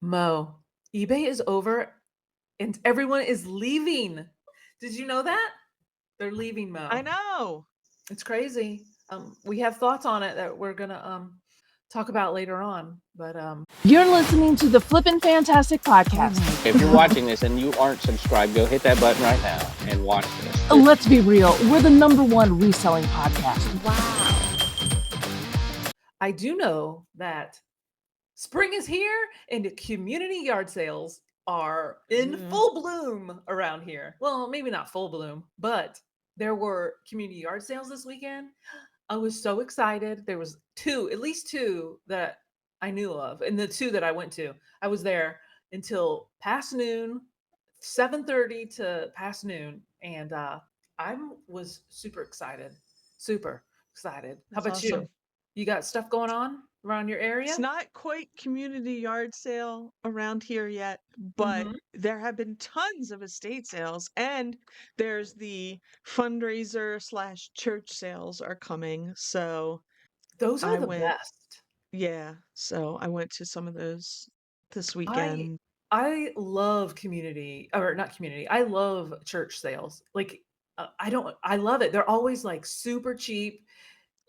Mo, eBay is over and everyone is leaving. Did you know that? They're leaving I Mo. know. It's crazy. We have thoughts on it that we're gonna talk about later on. But You're listening to the Flippin' Fantastic Podcast. If you're watching this and you aren't subscribed, go hit that button right now and watch this. Let's be real, we're the #1 reselling podcast. I do know that spring is here and community yard sales are in full bloom around here. Well, maybe not full bloom, but there were community yard sales this weekend. I was so excited. There was two, at least two that I knew of, and the two that I went to. I was there until past noon, 7:30 to past noon, and I was super excited. Super excited. How That's about awesome. you? You got stuff going on around your It's area? not quite community yard sale around here yet, but Mhm. there have been tons of estate sales, and there's the fundraiser slash church sales are coming. So Those are I the went, best. yeah, so I went to some of those this I weekend. I love community or not community. I love church sales. Like I don't I love it. They're always like super cheap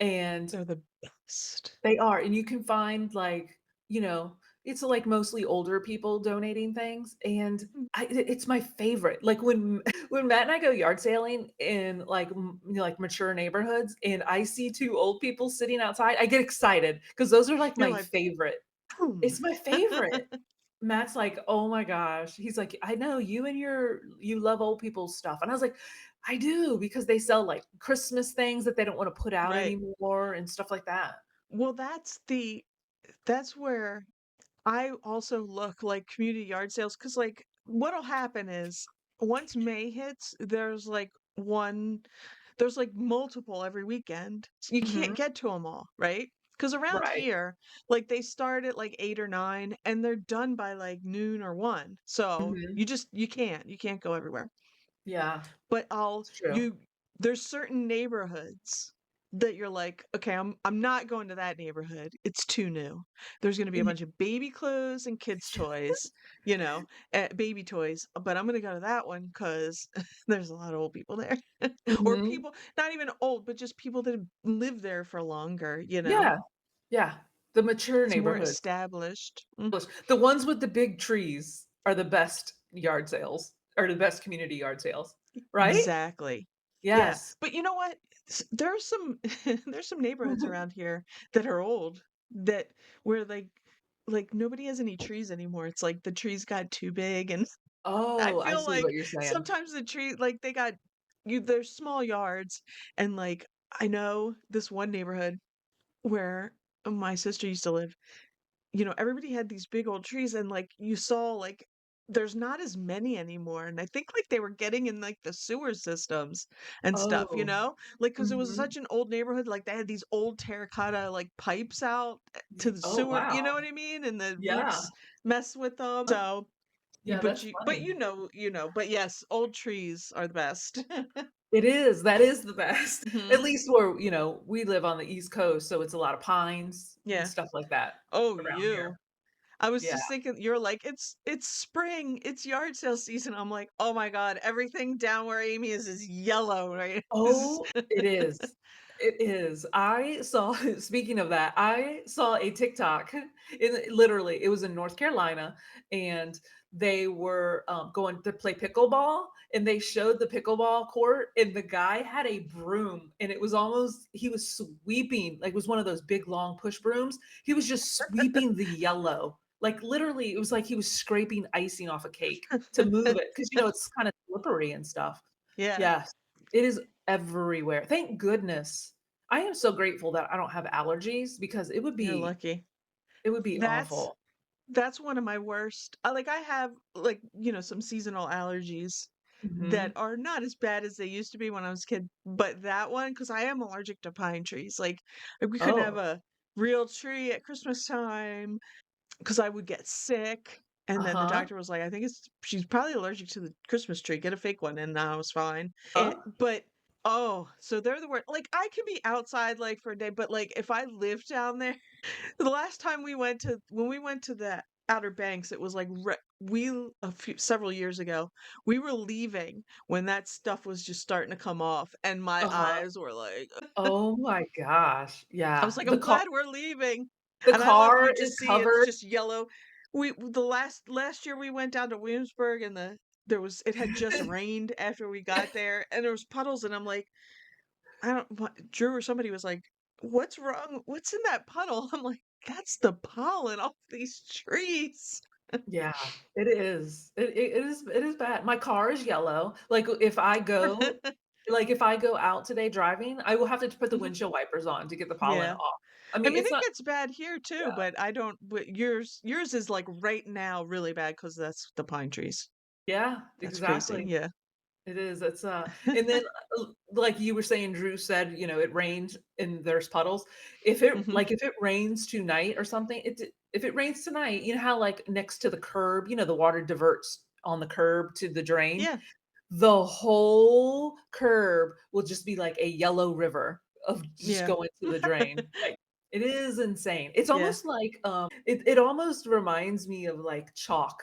and They're the best. they are. And you can find like, it's like mostly older people donating things and it's my favorite. Like when when Matt and I go yard sailing in like like mature neighborhoods and I see two old people sitting outside, I get excited because those are like You're my like, favorite. boom. It's my favorite. Matt's like, "Oh my gosh." He's like, "I know you love old people's stuff." And I was like, "I do because they sell like Christmas things that they don't want to put out Right. anymore and stuff like that." Well, that's where I also look like community yard sales because, like, what'll happen is once May hits, there's like multiple every weekend. So you can't Mhm. get to them all, right? Because around Right. here, like they start at like 8 or 9 and they're done by like noon or 1. So Mhm. you can't go everywhere. Yeah, But it's true. there's certain neighborhoods that you're like, okay, I'm not going to that neighborhood. It's too new. There's going to be a Yeah. bunch of baby clothes and kids toys, baby toys, but I'm going to go to that one because there's a lot of old people there. Or Mhm. people not even old, but just people that have lived there for longer. Yeah. Yeah. The mature It's more neighborhoods. established. The ones with the big trees are the best yard sales or the best community yard sales, right? Exactly. Yeah, Yes. but you know what? There's some there's some neighborhoods around here that are old that where like nobody has any trees anymore. It's like the trees got too big and I Oh, I feel see what like you're saying. sometimes the tree like they got there's small yards and like I know this one neighborhood where my sister used to live, everybody had these big old trees and like you saw like there's not as many anymore. And I think like they were getting in like the sewer systems and stuff, Oh. like because it was Mhm. such an old neighborhood, like they had these old terracotta like pipes out to the Oh, sewer, you know wow. what I mean? And the Yeah. roots mess with them. So Yeah, but that's but funny. but yes, old trees are the best. It is, that is the best. At Hmm. least where, we live on the East Coast, so it's a lot of pines and Yeah. stuff like that Oh, around here. you. I was Yeah. just thinking, you're like, it's spring, it's yard sale season. I'm like, oh my God, everything down where Amy is yellow, right? Oh, it is. It is. I saw speaking of that, I saw a TikTok. Literally, it was in North Carolina, and they were going to play pickleball, and they showed the pickleball court, and the guy had a broom, and it was almost he was sweeping, like it was one of those big long push brooms. He was just sweeping the yellow. Like literally, it was like he was scraping icing off a cake to move it because it's kind of slippery and stuff. Yeah, Yes, it is everywhere. Thank goodness. I am so grateful that I don't have allergies because it would you're be lucky. it would be That's awful. that's one of my worst. I have like, some seasonal allergies that Mhm. are not as bad as they used to be when I was a kid, but that one, because I am allergic to pine trees. Like we couldn't have Oh, a real tree at Christmas time. 'Cause I would get sick, and then the uh-huh, doctor was like, "I think she's probably allergic to the Christmas tree, get a fake one," and I was fine. huh? But oh, so they're the worst. Like, I could be outside, like, for a day, but, like, if I lived down there the last time when we went to that Outer Banks, it was like several years ago, we were leaving when that stuff was just starting to come off, and my Uh-huh. eyes were like, Oh my gosh. I Yeah. was like, I'm glad we're leaving. The And I don't know if car you is just see it's covered. just yellow. The last year we went down to Williamsburg, and it had just rained after we got there, and there was puddles, and I'm like, I don't what Drew or somebody was like, "What's wrong? What's in that puddle?" I'm like, "That's the pollen off these trees." Yeah, it is. It is bad. My car is yellow. If I go out today driving, I will have to put the Mhm. windshield wipers on to get the pollen Yeah. off. I I mean, mean, it's it not. gets bad here too, Yeah. but I don't but yours is, like, right now really bad because that's the pine trees. Yeah, That's crazy, exactly. yeah. It is. And then like you were saying, Drew said, it rained and there's puddles. Mhm. If it rains tonight or something, if it rains tonight, you know how like next to the curb, the water diverts on the curb to the drain. Yeah, The whole curb will just be like a yellow river of just yeah. going to the drain. Like, it is insane. It's Yeah. almost like it almost reminds me of like chalk.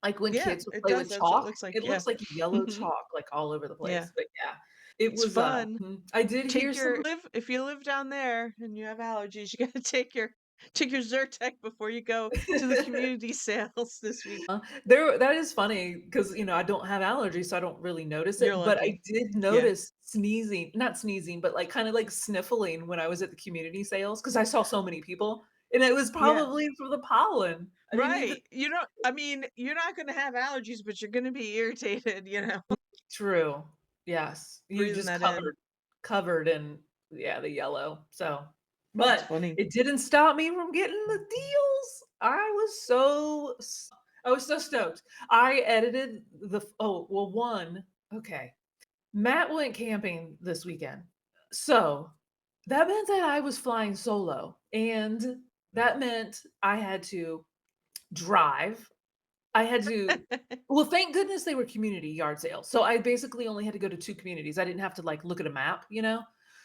Like when Yeah, kids would it play does, with that's what it chalk, looks like, it yeah. looks like yellow Mhm. chalk like all over the Yeah. place. But yeah, it It's was fun. I did hear some. If you live down there and you have allergies, you gotta take your Zyrtec before you go to the community sales this week. There that is funny because I don't have allergies, so I don't really notice You're it. But I lucky. did Yeah. notice sneezing, not sneezing, but like kind of like sniffling when I was at the community sales because I saw so many people, and it was Yeah. probably from the pollen. I didn't even. Right. You don't I mean, you're not gonna have allergies, but you're gonna be irritated, True. Yes. You breathing just that in. covered in, yeah, the yellow. So, That's but funny. it didn't stop me from getting the deals. I was so stoked. I edited one. Okay. Matt went camping this weekend. So, that meant that I was flying solo, and that meant I had to drive. I had to Well, thank goodness they were community yard sales. So I basically only had to go to 2 communities. I didn't have to, like, look at a map, you know?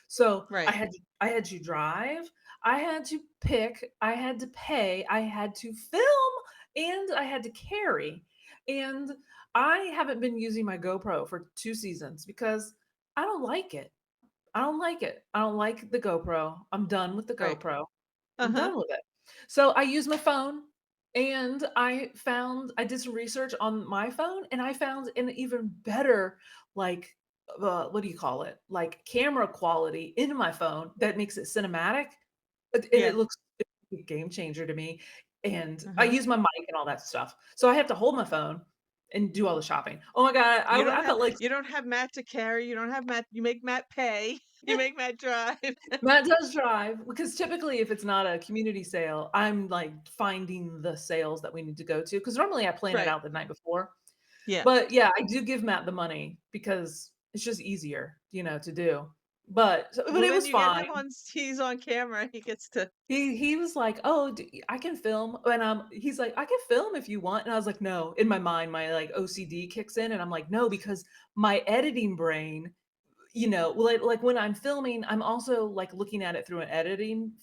So Right. I had to drive, I had to pick, I had to pay, I had to film, and I had to carry. And I haven't been using my GoPro for 2 seasons because I don't like it. I don't like it. I don't like the GoPro. I'm done with the Right. GoPro. I'm Uh-huh. done with it. So I use my phone and I did some research on my phone and I found an even better like what do you call it? Like camera quality in my phone that makes it cinematic and Yeah. it's a game changer to me. And I Uh-huh. use my mic and all that stuff. So I have to hold my phone and do all the shopping. Oh my god, I felt like You don't have Matt to carry, you don't have Matt you make Matt pay, you make Matt drive. Matt does drive because typically if it's not a community sale, I'm like finding the sales that we need to go to because normally I plan it Right. out the night before. Yeah. But yeah, I do give Matt the money because it's just easier, to do. But Well, it then was you get fine. him he's on camera, he gets to He was like, "Oh, I can film," and he's like, "I can film if you want," and I was like, "No." In my mind, my like OCD kicks in, and I'm like, "No," because my editing brain like when I'm filming, I'm also like looking at it through an editing,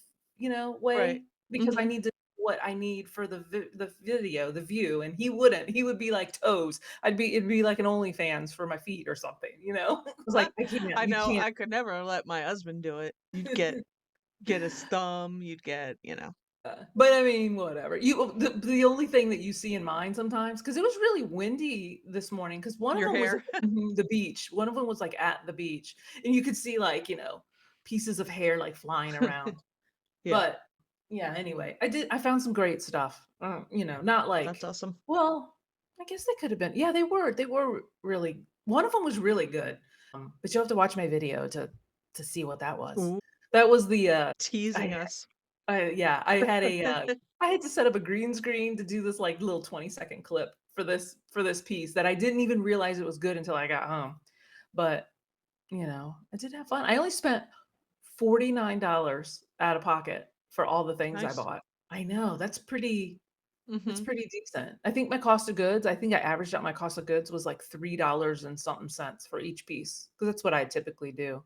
Right. way because I Mhm. need to what I need for the video, the view, and he wouldn't. He would be like toes. It'd be like an OnlyFans for my feet or something, you know? I was like, I can't, I you know, can't. I could never let my husband do it. You'd get his thumb, you'd get, But I mean, whatever. The only thing that you see in mine sometimes, because it was really windy this morning, because one of your them was hair. the beach. One of them was like at the beach, and you could see like pieces of hair like flying around. Yeah, But yeah, anyway, I found some great stuff. Not that's like, awesome. well, I guess they could have been. Yeah, they were really. One of them was really good. But you'll have to watch my video to see what that was. Ooh, That was the teasing I us. yeah, I had to set up a green screen to do this like little 20-second clip for this piece that I didn't even realize it was good until I got home. But, I did have fun. I only spent $49 out of pocket for all the things I Nice. bought. I know, that's Mhm. pretty decent. I think my cost of goods, I think I averaged out my cost of goods was like $3 and something cents for each piece because that's what I typically do.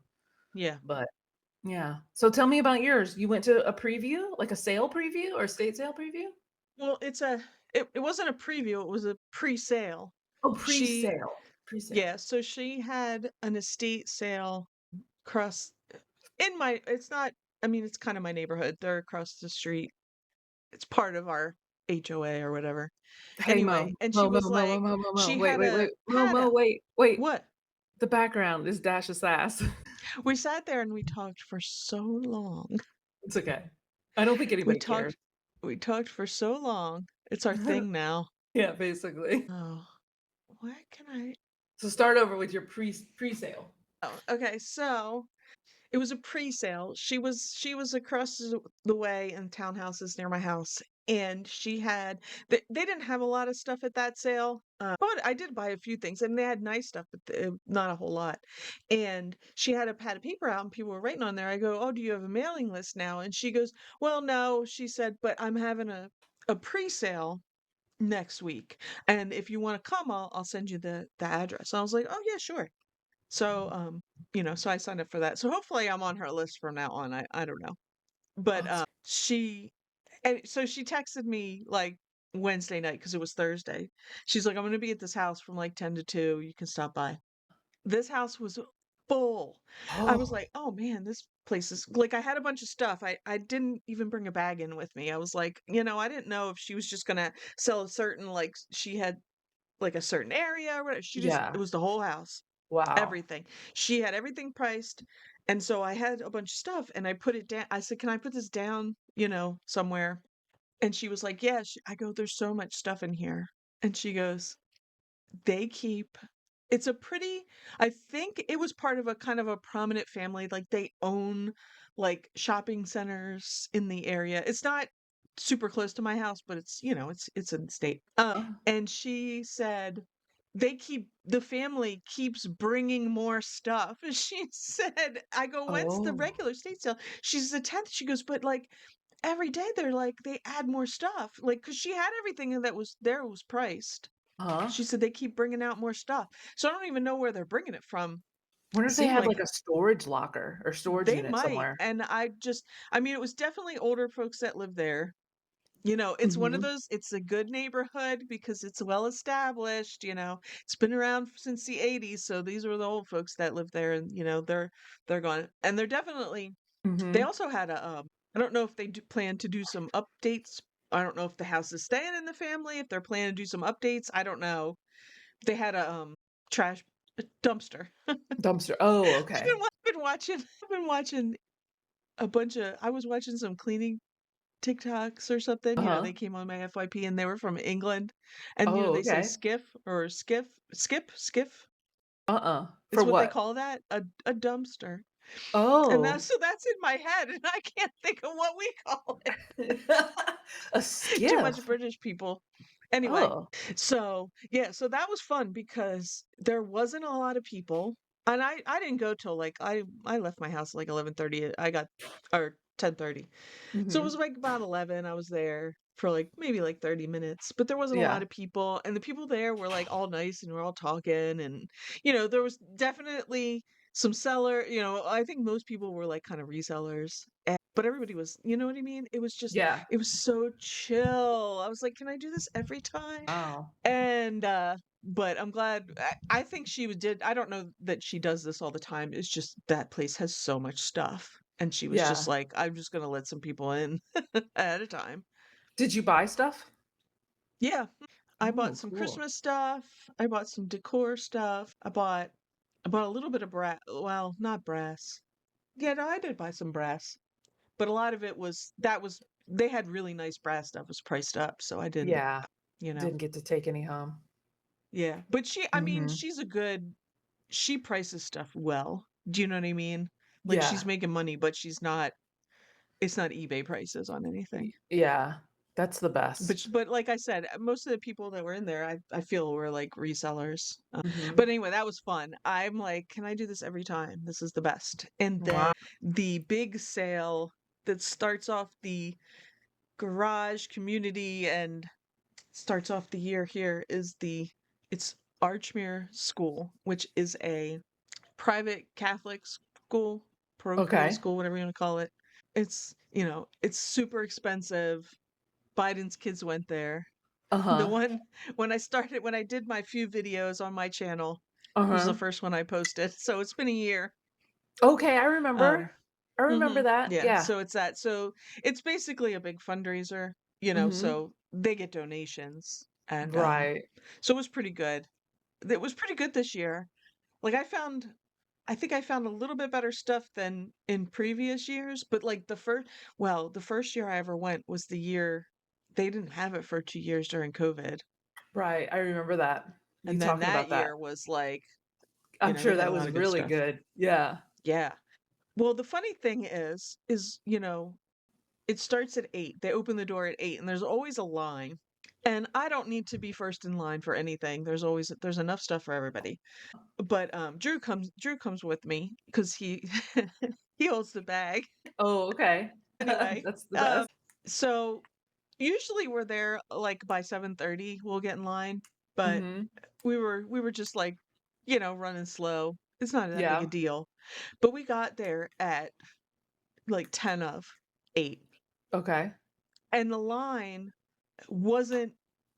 Yeah. But yeah. So tell me about yours. You went to a preview, like a sale preview or estate sale preview? Well, it wasn't a preview, it was a pre-sale. Oh, She pre-sale. Pre-sale. Yeah, so she had an estate sale across in my it's not I mean, it's kind of my neighborhood. They're across the street. It's part of our HOA or whatever. Hey, Anyway, Mo. and she Mo, Mo, was Mo, Mo, like, Mo, Mo, Mo. she Wait, had wait, a wait. Mo, had Mo, a wait, wait. what? The background is Dash of Sass. We sat there and we talked for so long. It's okay. I don't think We anybody cares. talked we talked for so long. It's our thing now. Yeah, basically. Oh, what can I So start over with your pre-sale. Oh, okay. So it was a pre-sale. She was across the way in townhouses near my house, and they didn't have a lot of stuff at that sale. But I did buy a few things, and they had nice stuff, but not a whole lot. And she had a pad of paper out, and people were writing on there. I go, "Oh, do you have a mailing list now?" And she goes, "Well, no." She said, "But I'm having a pre-sale next week, and if you want to come, I'll send you the address." I was like, "Oh yeah, sure." So, so I signed up for that. So hopefully I'm on her list from now on. I don't know. But Oh, she texted me like Wednesday night because it was Thursday. She's like, "I'm gonna be at this house from like 10 to 2. You can stop by." This house was full. I was oh, like, "Oh man, this place is like." I had a bunch of stuff. I didn't even bring a bag in with me. I was like, I didn't know if she was just gonna sell a certain like she had like a certain area or whatever. It yeah. was the whole house. Wow. Everything. She had everything priced, and so I had a bunch of stuff, and I put it down. I said, "Can I put this down, somewhere?" And she was like, "Yeah." I go, "There's so much stuff in here." And she goes, "They keep it's a pretty I think it was part of a kind of a prominent family, like, they own, like, shopping centers in the area. It's not super close to my house, but it's in the state. And she said, the family keeps bringing more stuff." She said, I go, "When's the Oh, regular state sale?" She's the 10th. She goes, "But like every day they're like, they add more stuff." Like, cause she had everything that was there was priced. huh. She said they keep bringing out more stuff. So I don't even know where they're bringing it from. Wonder It if they seemed had like like a storage locker or storage they unit might. somewhere. And I mean, it was definitely older folks that lived there. It's one of Hmm. those, it's a good neighborhood because it's well established, it's been around since the 80s. So these are the old folks that live there and, they're gone. And they Hmm. also had I don't know if they plan to do some updates. I don't know if the house is staying in the family, if they're planning to do some updates. I don't know. They had trash a dumpster. Dumpster. Oh, okay. I've been watching I was watching some cleaning TikToks or something. Uh-huh. They came on my FYP and they were from England. And Oh, they say okay. skiff or skiff. Uh-uh. For It's what they what? call that, a dumpster. And Oh. that's in my head and I can't think of what we call it. A Too much skiff. British people. Anyway, Oh. so yeah, so that was fun because there wasn't a lot of people, and I didn't go till like I left my house at like 11:30. I got or 10:30, so it was Hmm. like about 11. I was there for like maybe like 30 minutes, but there wasn't a lot Yeah. of people, and the people there were like all nice and we're all talking, and there was definitely some seller. I think most people were like kind of resellers, but everybody was, you know what I mean? Yeah. It was so chill. I was like, "Can I do this every time?" Wow. And but I'm glad. I think did. I don't know that she does this all the time. It's just that place has so much stuff, and she was just Yeah. like, "I'm just gonna let some people in at a time." Did you buy stuff? Yeah, I bought Oh, some cool. Christmas stuff. I bought some decor stuff. I bought a little bit of brass. Well, not brass. Yeah, no, I did buy some brass. But a lot of it was they had really nice brass stuff was priced up, so I didn't, Yeah. you know. Didn't get to take any home. Yeah. But I mean, Hmm. she prices stuff well. Do you know what I mean? Like she's Yeah. making money, but it's not eBay prices on anything. Yeah. That's the best. But like I said, most of the people that were in there, I feel were like resellers. Hmm. But anyway, that was fun. I'm like, can I do this every time? This is the best. And Wow. then the big sale that starts off the garage community and starts off the year here is it's Archmere School, which is a private Catholic school, parochial Okay. school, whatever you want to call it. It's super expensive. Biden's kids went there. The Uh-huh. one when I did my few videos on my channel, it was the Uh-huh. first one I posted. So it's been a year. Okay, I remember. Um, I remember that. yeah, Yeah. so it's that. So it's basically a big fundraiser, you know, Mhm. so they get donations and Right. so it was pretty good. It was pretty good this year. Like I think I found a little bit better stuff than in previous years, but like the first year I ever went was the year they didn't have it for 2 years during COVID. Right. I remember that. You And then talking that about that. year was like, I'm they sure had that a lot was of good really stuff. good. Yeah. Yeah. Well, the funny thing is, it starts at 8. They open the door at 8 and there's always a line. And I don't need to be first in line for anything. There's enough stuff for everybody. But Drew comes with me because he he holds the bag. Oh, okay. Anyway, That's the best. so usually we're there like by 7:30, we'll get in line, but Mhm. we were just like, running slow. It's not that big a Yeah. deal. But we got there at like 10 of 8. Okay. And the line wasn't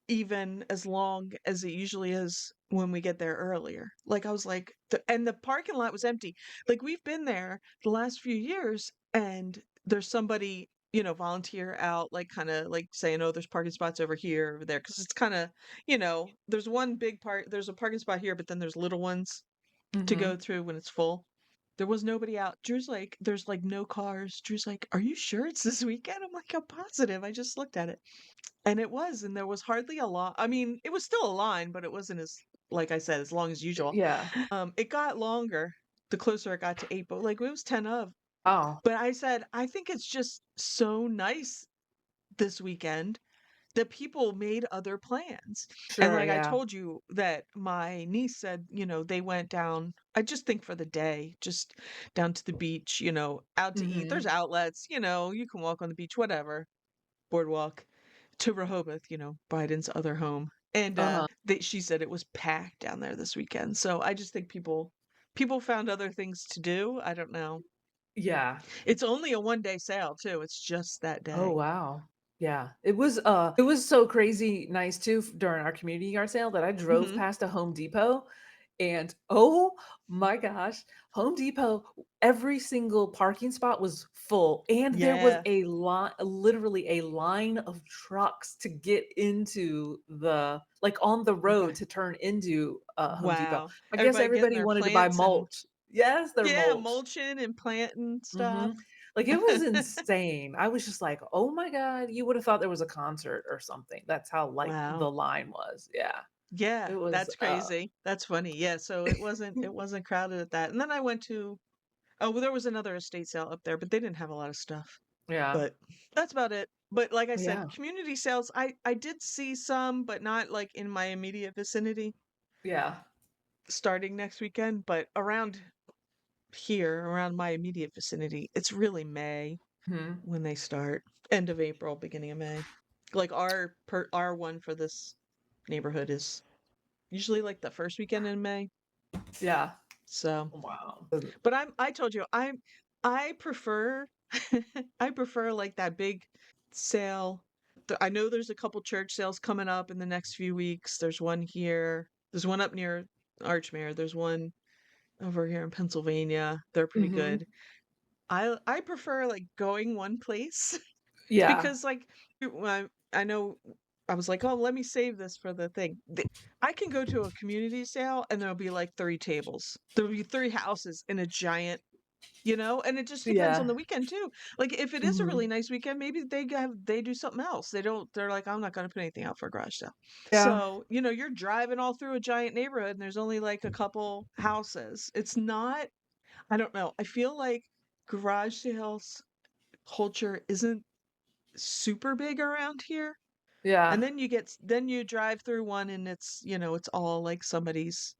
even as long as it usually is when we get there earlier. Like I was like, and the parking lot was empty. Like we've been there the last few years, and there's somebody, volunteer out, like kind of like saying, "Oh, there's parking spots over here, over there," because it's kind of, there's one big part. There's a parking spot here, but then there's little ones to go Mhm. through when it's full. There was nobody out. Drew's like, "There's like no cars." Drew's like, "Are you sure it's this weekend?" I'm like, "I'm positive. I just looked at it." And it was, and there was hardly a lot. I mean, it was still a line, but it wasn't as, like I said, as long as usual. Yeah. It got longer the closer it got to 8, but like it was 10 of. Oh, But I said, I think it's just so nice this weekend that people made other plans. And sure, like I yeah. told you that my niece said, they went down, I just think for the day, just down to the beach, out to eat. There's Mhm. outlets, you can walk on the beach, whatever, boardwalk to Rehoboth, Biden's other home. And Uh-huh. she said it was packed down there this weekend. So I just think people found other things to do. I don't know. Yeah. It's only a 1-day sale too. It's just that Oh, day. wow. Yeah. It was so crazy nice too during our community yard sale that I drove Hmm. past a Home Depot and oh my gosh, Home Depot, every single parking spot was full and there was Yeah. a line, literally a line of trucks to get into the like on the road Okay. to turn into Home Depot. Wow. I guess Everybody getting everybody their wanted to buy plants and mulch. Yes, their yeah, mulch. mulching and planting stuff. Mhm. Like, it was insane. I was just like, "Oh my god," you would have thought there was a concert or something. That's how, like, Wow. the line was. Yeah. It Yeah, was, that's crazy. That's funny. Yeah, so it wasn't crowded at that. And then I went to well, there was another estate sale up there, but they didn't have a lot of stuff. Yeah. But that's about it. But like I said, Yeah. community sales, I did see some, but not like in my immediate vicinity Yeah. starting next weekend, but around here, around my immediate vicinity, it's really May Mhm. when they start. End of April, beginning of May. Like our one for this neighborhood is usually like the first weekend in May. Yeah. So, Wow. but I told you I prefer I prefer like that big sale. I know there's a couple church sales coming up in the next few weeks. There's one here. There's one up near Archmere. There's one over here in Pennsylvania. They're pretty Mhm. good. I prefer like going one place Yeah. because like I know I was like, "Oh, let me save this for the thing." I can go to a community sale and there'll be like 3 tables. There'll be 3 houses in a giant, and it just depends on Yeah. the weekend too. Like if it is a really Mhm. nice weekend, maybe they do something else. They're like, "I'm not going to put anything out for a garage sale." Yeah. So, you're driving all through a giant neighborhood and there's only like a couple houses. It's not, I don't know. I feel like garage sales culture isn't super big around here. And Yeah. then you drive through one and it's all like somebody's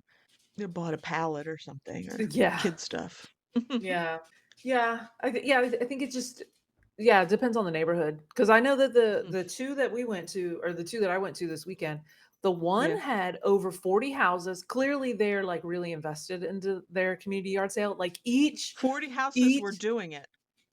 they bought a pallet or something or Yeah. kid stuff. Yeah. I think it just yeah, it depends on the neighborhood. Because I know that the 2 that we went to or the 2 that I went to this weekend, the one Yeah. had over 40 houses. Clearly, they're, like, really invested into their community yard sale. Like, each 40 houses were each doing it.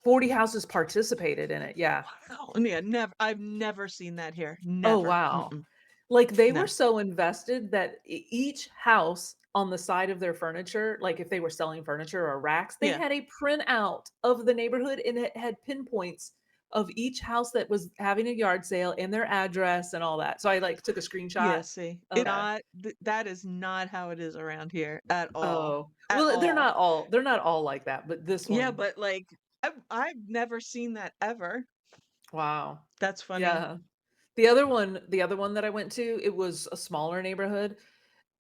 40 houses participated in it. Yeah. Wow. Yeah, I've never seen that here. Oh, Never. wow. Mm-mm. Like, they were No. so invested that each house on the side of their furniture, like if they were selling furniture or racks, they Yeah. had a printout of the neighborhood and it had pinpoints of each house that was having a yard sale and their address and all that. So I like took a screenshot Yeah, see. of that. That is not how it is around here at all. Oh, At well, all. they're not all like that, but this Yeah, one, but like I've never seen that ever. wow. That's funny. Yeah. The other one that I went to, it was a smaller neighborhood.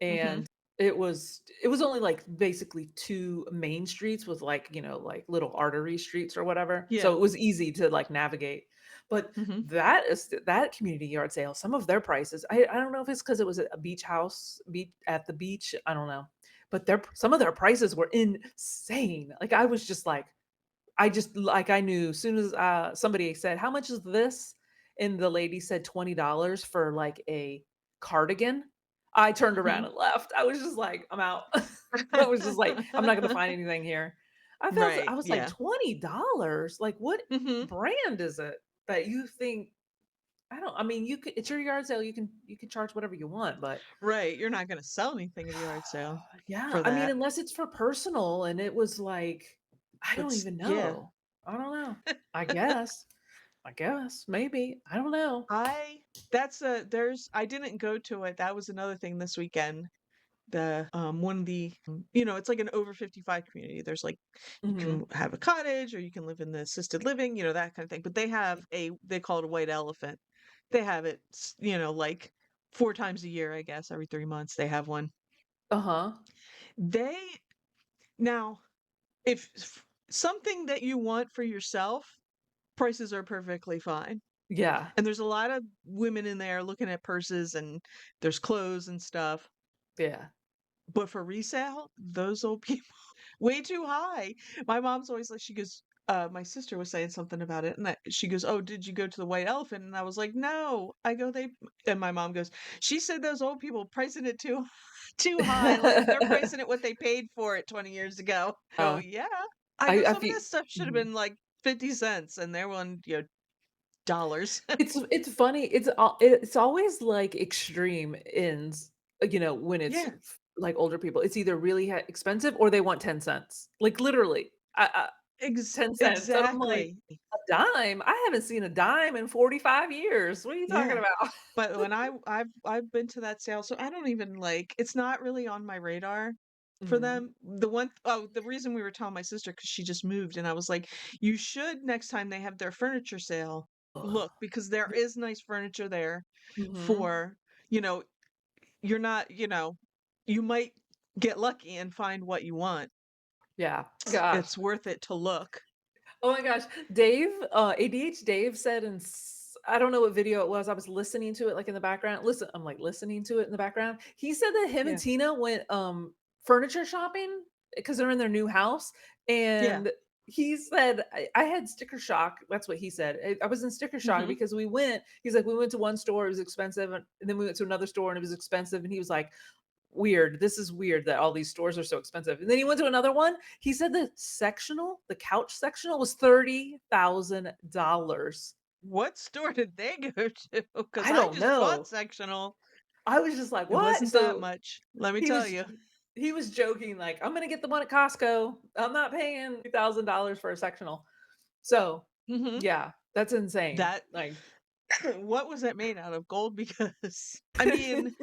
Mhm. And it was only, like, basically 2 main streets with, like, like, little artery streets or whatever, Yeah. so it was easy to, like, navigate. But Mhm. that community yard sale, some of their prices, I don't know if it's because it was a beach house, at the beach, I don't know, but some of their prices were insane. Like, I was just like, I knew as soon as, somebody said, "How much is this?" And the lady said $20 for, like, a cardigan. I turned around Mhm. and left. I was just like, "I'm out." I was just like, "I'm not gonna find anything here." I Right. was like, Yeah. $20? Like, what Mhm. brand is it that you think I mean, it's your yard sale, you can charge whatever you want, but Right. You're not gonna sell anything at a yard sale yeah, for I mean, that. unless it's for personal, and it was like, I don't even Yeah. know. I don't know. I guess. I guess, maybe. I don't know. I that's a there's I didn't go to it. That was another thing this weekend. The one of the it's like an over 55 community. There's like you Mhm. can have a cottage or you can live in the assisted living, that kind of thing. But they call it a white elephant. They have it, like 4 times a year, I guess, every 3 months they have one. Uh-huh. They now if something that you want for yourself, prices are perfectly fine. Yeah. And there's a lot of women in there looking at purses and there's clothes and stuff. Yeah. But for resale, those old people way too high. My mom's always like, she goes, my sister was saying something about it, and she goes, "Oh, did you go to the White Elephant?" And I was like, "No." I go, and my mom goes, "She said those old people pricing it too, too high. Like they're pricing it what they paid for it 20 years ago." Oh Uh, yeah. I go, I some of feel that stuff should have mhm. been like 50 cents, and they're on dollars. It's funny. It's always like extreme ends, when it's Yeah, like older people. It's either really expensive or they want 10 cents. Like literally. 10 cents. And I'm like, exactly. a dime? I haven't seen a dime in 45 years. What are you talking Yeah. about? But when I've been to that sale, so I don't even like it's not really on my radar for Mhm. them. The reason we were telling my sister because she just moved, and I was like, you should next time they have their furniture sale, look because there is nice furniture there Mhm. for, you know, you're not, you might get lucky and find what you want. Yeah. Gosh. It's worth it to look. Oh my gosh. Dave, ADH Dave said I don't know what video it was. I was listening to it like in the background. I'm like listening to it in the background. He said that him and Yeah. Tina went furniture shopping because they're in their new house. Yeah. And he said, I had sticker shock. That's what he said. I was in sticker shock Hmm. because he's like, we went to one store, it was expensive, and then we went to another store and it was expensive. And he was like, weird. This is weird that all these stores are so expensive. And then he went to another one. He said the couch sectional was $30,000. What store did they go to? Because I I don't just bought know. sectional. I was just like, It what? wasn't that So much, let me he tell was you. he was joking, like, I'm gonna get the one at Costco. I'm not paying $2,000 for a sectional. So Mhm. yeah, that's insane. That Like what was that made out of? Gold? Because, I mean,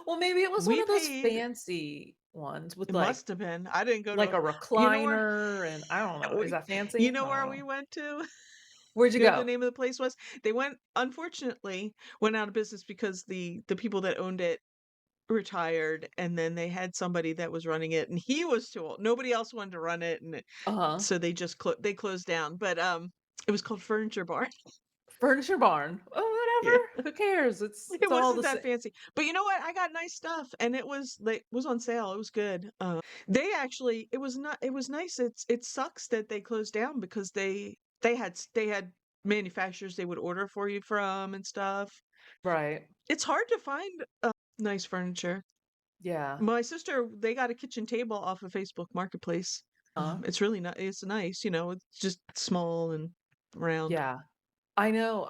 well, maybe it was one we of those paid fancy ones with it must have been. I didn't go like to a you know where recliner, and I don't know. Is we that you fancy? know I where don't we know. went to? Where'd you You know what the go? name of the place was? They unfortunately, went out of business because the people that owned it retired, and then they had somebody that was running it, and he was too old. Nobody else wanted to run it, and Uh-huh. so they just they closed down, but, it was called Furniture Barn. Furniture barn. Oh, Yeah. whatever. Who cares? It It's all wasn't the that same. fancy. But you know what? I got nice stuff and it was on sale. It was good. They actually it was nice. It sucks that they closed down because they had manufacturers they would order for you from and stuff. Right. It's hard to find nice furniture. Yeah. My sister, they got a kitchen table off of Facebook Marketplace. It's really not. It's nice, it's just small and round. Yeah. I know.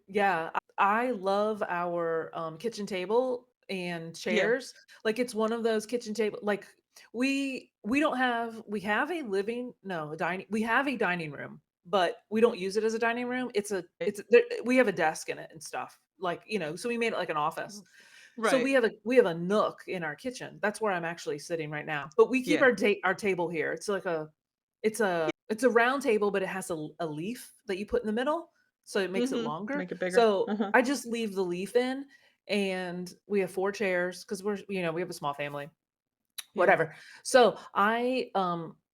Yeah, I love our kitchen table and Yeah. chairs. Like it's one of those kitchen table like we don't have we have a living no, a dining we have a dining room, but we don't use it as a dining room. Right. It's there, we have a desk in it and stuff. Like, so we made it like an office. So Right. we have a nook in our kitchen. That's where I'm actually sitting right now. But we keep Yeah. our table here. It's a round table, but it has a leaf that you put in the middle, so it makes it Mm-hmm. longer. Make it bigger. So Uh-huh. I just leave the leaf in, and we have 4 chairs because we have a small family, Yeah. whatever. So I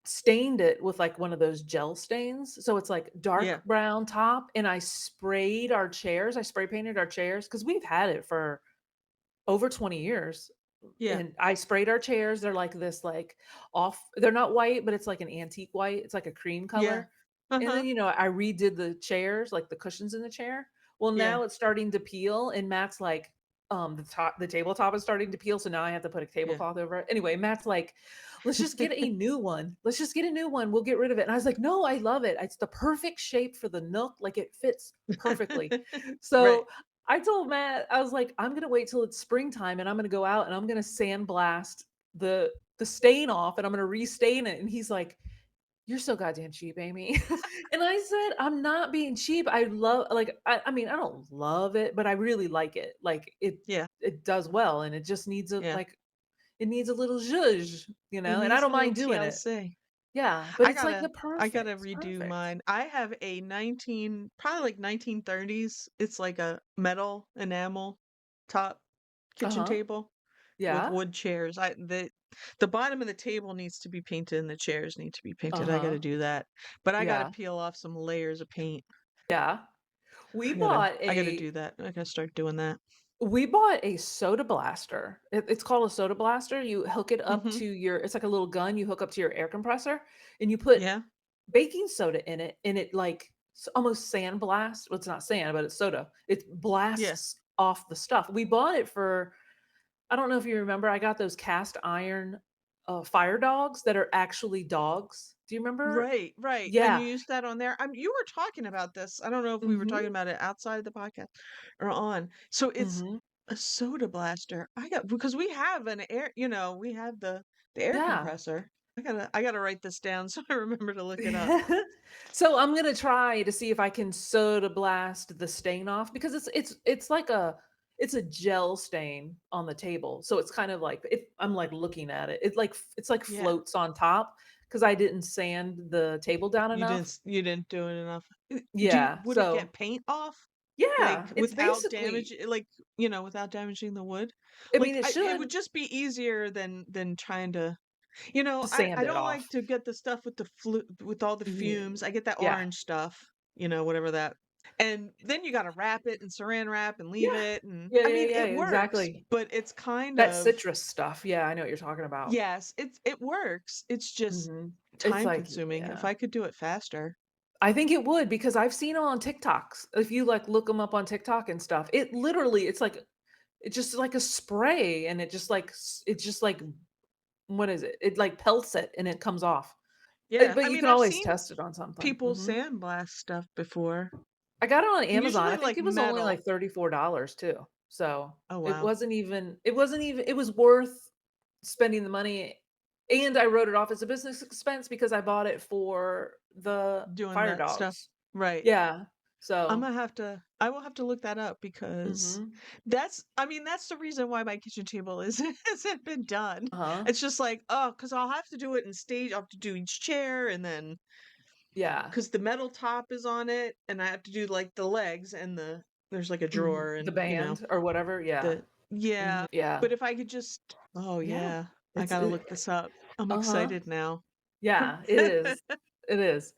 stained it with like one of those gel stains. So it's like Yeah. dark brown top, and I sprayed our chairs. I spray painted our chairs because we've had it for over 20 years. Yeah. And I sprayed our chairs. They're like this, like they're not white, but it's like an antique white. It's like a cream Yeah. color. And Uh-huh. then, I redid the chairs, like the cushions in the chair. Well, Yeah. now it's starting to peel, and Matt's like, the tabletop is starting to peel. So now I have to put a Yeah. tablecloth over it. Anyway, Matt's like, let's just get a new one. Let's just get a new one. We'll get rid of it. And I was like, no, I love it. It's the perfect shape for the nook. Like it fits perfectly. Right. So I told Matt, I was like, I'm gonna wait till it's springtime and I'm gonna go out and I'm gonna sandblast the stain off and I'm gonna restain it. And he's like, you're so goddamn cheap, Amy. And I said, I'm not being cheap. I love like I mean, I don't love it, but I really like it. Like Yeah. it does well and it just needs Yeah. it needs a little zhuzh, It and I needs a don't little mind doing it. TLC. Yeah, but I it's like gotta the I gotta perfect. It's redo perfect. mine. I have a probably like 1930s. It's like a metal enamel top kitchen Uh-huh. table with Yeah. wood chairs. The bottom of the table needs to be painted and the chairs need to be painted. I gotta Uh-huh. do that. But I gotta Yeah. peel off some layers of paint. Yeah. We I gotta bought I gotta a do that. I gotta start doing that. We bought a soda blaster. It's called a soda blaster. You hook it up Mm-hmm. to it's like a little gun you hook up to your air compressor and you put Yeah. baking soda in it and it like almost sandblast. Well, it's not sand, but it's soda. It Yeah. blasts off the stuff. We bought it for, I don't know if you remember, I got those cast iron fire dogs that are actually dogs. Do you remember? Right, right. And Yeah. you use that on there. You were talking about this. I don't know if we were talking Mhm. about it outside of the podcast or on. So it's Mhm. a soda blaster. I got because we have an air, we have the air Yeah. compressor. I gotta write this down so I remember to look it up. So I'm gonna try to see if I can soda blast the stain off because it's like it's a gel stain on the table. So it's kind of like I'm like looking at it. It's like Yeah. floats on top because I didn't sand the table down enough. You didn't do it enough. Yeah. Would it get So paint off? yeah, Like it's without basically, damage, without damaging the wood? I mean, Like it it should would just be easier than trying to to I sand it don't like off. to get the stuff with with all the Yeah. fumes. I get that Yeah. orange stuff, whatever that. And then you got to wrap it in saran wrap and leave Yeah. it. And Yeah, I yeah, mean, yeah, it works, exactly. but it's kind That of, citrus stuff. Yeah, I know what you're talking about. yes, it works. It's just Mhm. It's time like, consuming. If yeah. I could do it faster. I think it would because I've seen them on TikToks. If you like look them up on TikTok and stuff, it literally it's just like a spray and it's just like what is it? It like pelts it and it comes off. Yeah. But I you mean, can I've always seen test it on something. people sandblast stuff before. I got it on Amazon. Usually I think like it was only metal. like $34 too. So Oh wow. it was worth spending the money. And I wrote it off as a business expense because I bought it for the Doing fire that stuff. dogs. Right. Yeah. So I will have to look that up because mhm. that's the reason why my kitchen table is hasn't been done. Uh-huh. It's just like, oh, because I'll have to do it in stage. I'll have to do each chair and then Yeah. because the metal top is on it and I have to do like the legs and there's like a Mhm. drawer The and band or whatever. Yeah. yeah. Yeah. But if I could just, oh Yeah. yeah, I It's gotta look this up. I'm uh-huh. excited now. Yeah, it is. It is.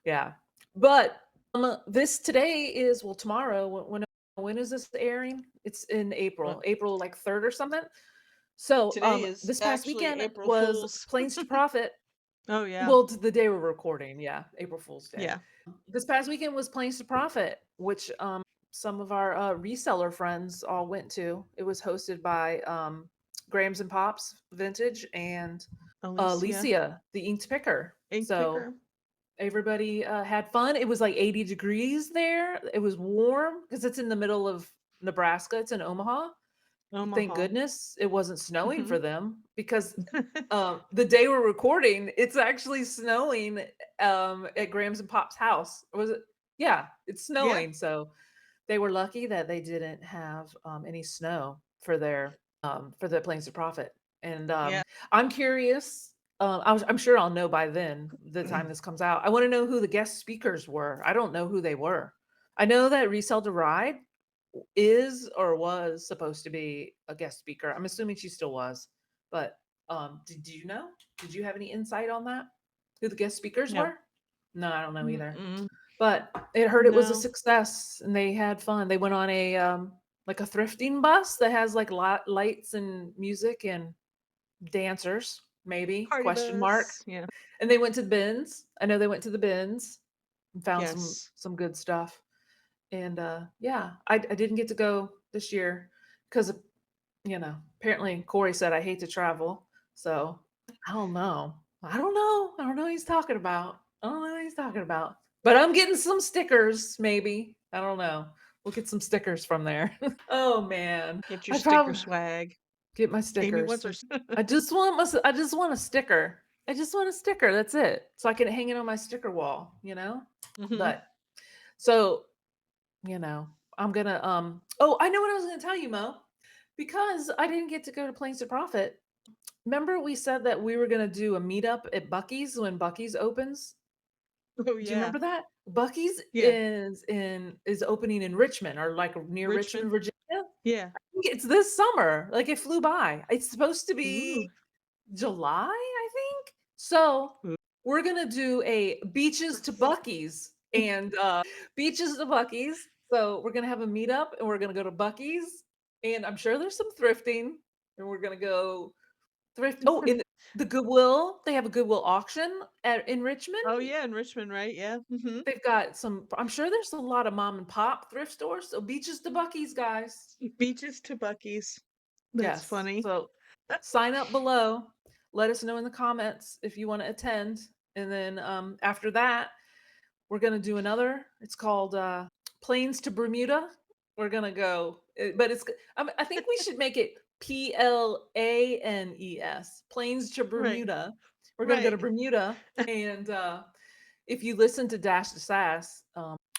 Yeah. But this today is well tomorrow when is this airing? It's in What? April. April like 3rd or something. So, Today is this past actually weekend April was Fool's. Planes to Profit. Oh yeah. Well, the day we're recording, yeah, April Fool's Day. Yeah. This past weekend was Planes to Profit, which some of our reseller friends all went to. It was hosted by Grams and Pops Vintage and Alicia, Alicia, the inked picker. ink So picker. everybody had fun. It was like 80 degrees there. It was warm because it's in the middle of Nebraska. It's in Omaha. Thank Omaha. goodness it wasn't snowing Hmm. for them because the day we're recording, it's actually snowing at Graham's and Pop's house. Was it? Yeah, it's Yeah. snowing. So they were lucky that they didn't have any snow for the Planes of Profit. And Yeah. I'm curious. I'm sure I'll know by then, the time this comes out. I want to know who the guest speakers were. I don't know who they were. I know that Resell to Ride is or was supposed to be a guest speaker. I'm assuming she still was. But did you know? Did you have any insight on that? Who the guest speakers No. were? No, I don't know either. Mm-mm. But it heard it was a No. success and they had fun. They went on a like a thrifting bus that has like lights and music and dancers, maybe Party question mark. bus. Yeah. And they went to the bins. I know they went to the bins and found Yes. some good stuff. And yeah, I didn't get to go this year because apparently Corey said I hate to travel. So I don't know. I don't know. I don't know what he's talking about. I don't know what he's talking about. But I'm getting some stickers, maybe. I don't know. We'll get some stickers from there. Oh man. Get your I sticker probably swag. get my Amy stickers. wants her. I just want a sticker. I just want a sticker. That's it. So I can hang it on my sticker wall, Hmm. But so, I'm gonna oh, I know what I was gonna tell you, Mo. Because I didn't get to go to Planes to Profit. Remember we said that we were gonna do a meetup at Bucky's when Bucky's opens? Oh Do you yeah. remember that? Bucky's Yeah. is opening in Richmond or like near Richmond, Richmond. Virginia. Yeah. I think it's this summer. Like it flew by. It's supposed to Ooh. be July, I think. So Ooh. we're gonna do a beaches to Bucky's and beaches to Bucky's. So we're gonna have a meetup and we're gonna go to Bucky's and I'm sure there's some thrifting and we're gonna go thrift. Oh, in the Goodwill, they have a Goodwill auction in Richmond. Oh yeah, in Richmond, right? Yeah. Hmm. They've got some. I'm sure there's a lot of mom and pop thrift stores. So beaches to Bucky's, guys. Beaches to Bucky's. That's Yes. funny. So sign up below. Let us know in the comments if you want to attend. And then after that, we're going to do another. It's called Planes to Bermuda. We're going to go, but I think we should make it PLANES, Planes to Right. Bermuda. We're going to go to Right. Bermuda. And if you listen to Dash to Sass,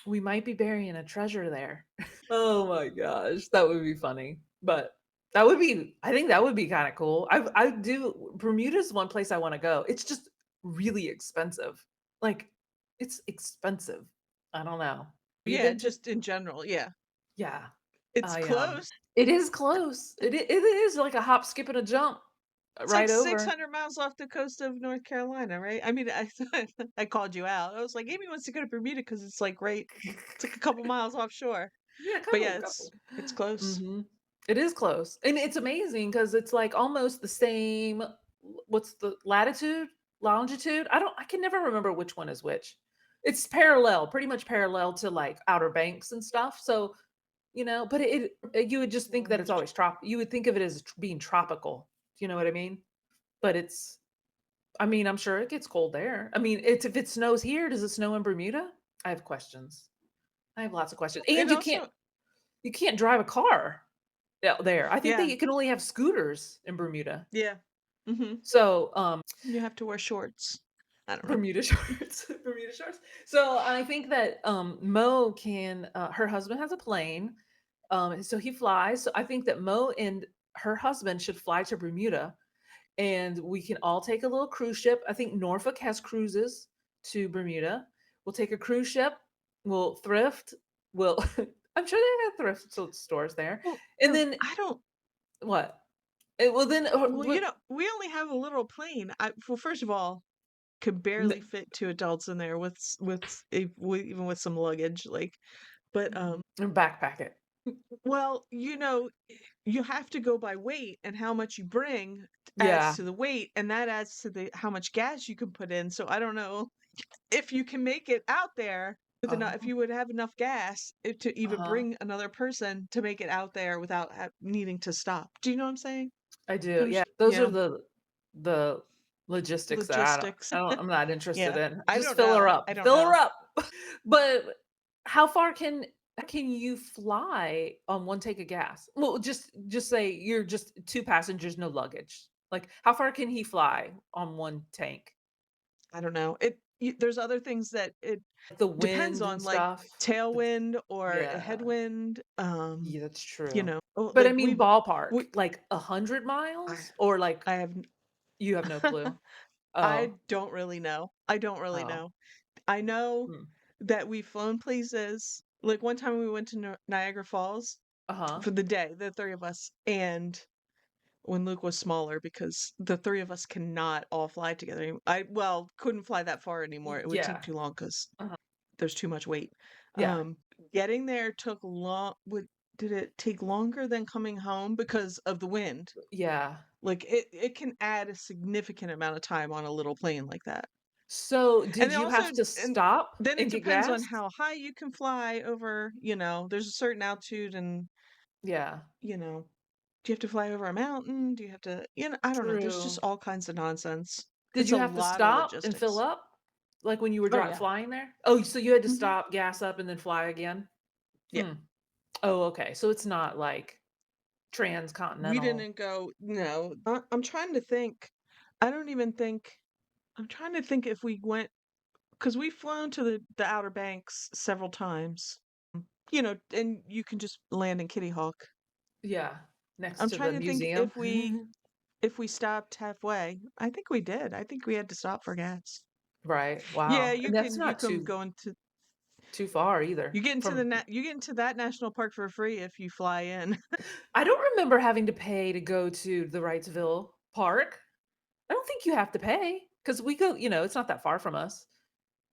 we might be burying a treasure there. Oh my gosh, that would be funny. But I think that would be kind of cool. I do Bermuda's one place I want to go. It's just really expensive. Like it's expensive. I don't know. You Yeah, been to? just in general. Yeah. Yeah. It's I close. it is close. It is like a hop, skip, and a jump It's like right over. 600 miles off the coast of North Carolina, right? I mean, I I called you out. I was like, Amy wants to go to Bermuda because it's like right, it's like a couple miles offshore. Yeah, But yeah, couple. it's close. Hmm. It is close. And it's amazing because it's like almost the same. What's the latitude, longitude? I can never remember which one is which. It's parallel, pretty much parallel to like Outer Banks and stuff. So, but you would just think that it's always you would think of it as being tropical. Do you know what I mean? But I mean, I'm sure it gets cold there. I mean, if it snows here, does it snow in Bermuda? I have questions. I have lots of questions. And And also, you can't drive a car out there. I think yeah, they can only have scooters in Bermuda. yeah. Hmm. So, You have to wear shorts. I don't know. Bermuda shorts, Bermuda shorts. So I think that Mo can. Her husband has a plane, so he flies. So I think that Mo and her husband should fly to Bermuda, and we can all take a little cruise ship. I think Norfolk has cruises to Bermuda. We'll take a cruise ship. We'll thrift. We'll. I'm sure they have stores there, Well, and then I don't. what? Well, then Well, we only have a little plane. Well, first of all, could barely n- fit two adults in there even with some luggage. Like, but and backpack it. well, you have to go by weight, and how much you bring adds Yeah. to the weight, and that adds to the how much gas you can put in. So I don't know if you can make it out there with enough, if Uh-huh. you would have enough gas to even Uh-huh. bring another person to make it out there without needing to stop. Do you know what I'm saying? I do. Yeah. Those are Yeah. the logistics that logistics. I'm not interested Yeah, in. I Just don't fill her know. up. I don't Fill her know. up. But how far can you fly on one tank of gas? Well, just say you're just two passengers, no luggage. Like how far can he fly on one tank? I don't know. There's other things that it Like the depends wind and on, like stuff. tailwind or a Yeah. headwind. Yeah, that's true. But I Like mean we ballpark, like 100 I miles or like I have you have no clue. I Oh. don't really know. I don't really Oh. know. I know Hmm. that we've flown places. Like one time we went to Niagara Falls Uh-huh. for the day, the three of us, and when Luke was smaller, because the three of us cannot all fly together. Couldn't fly that far anymore. It would take Yeah. too long because Uh-huh. there's too much weight. Yeah. Getting there took long. Did it take longer than coming home because of the wind? Yeah. Like it can add a significant amount of time on a little plane like that. So, And did it you also have to and stop then it and get depends on gas? how high you can fly over, there's a certain altitude and, Yeah. you know, do you have to fly over a mountain? Do you have to, I don't know. There's just True. all kinds of nonsense. Did It's you a have to lot of stop and fill logistics. up? Like when you were Oh yeah. flying there? Oh, so you had to Hmm. stop, gas up, and then fly again? Yeah. Hmm. Oh, okay. So it's not like We transcontinental. didn't go, no. I'm trying to think. I don't even think, I'm trying to think if we went, because we've flown to the Outer Banks several times. And you can just land in Kitty Hawk. Yeah. Next I'm to trying the to think museum. if we stopped halfway. I think we did. I think we had to stop for gas. Right. Yeah, Wow. And that's you not can go into too far either from you get into that national park for free if you fly in. I don't remember having to pay to go to the Wrightsville Park. I don't think you have to pay because we go, it's not that far from us.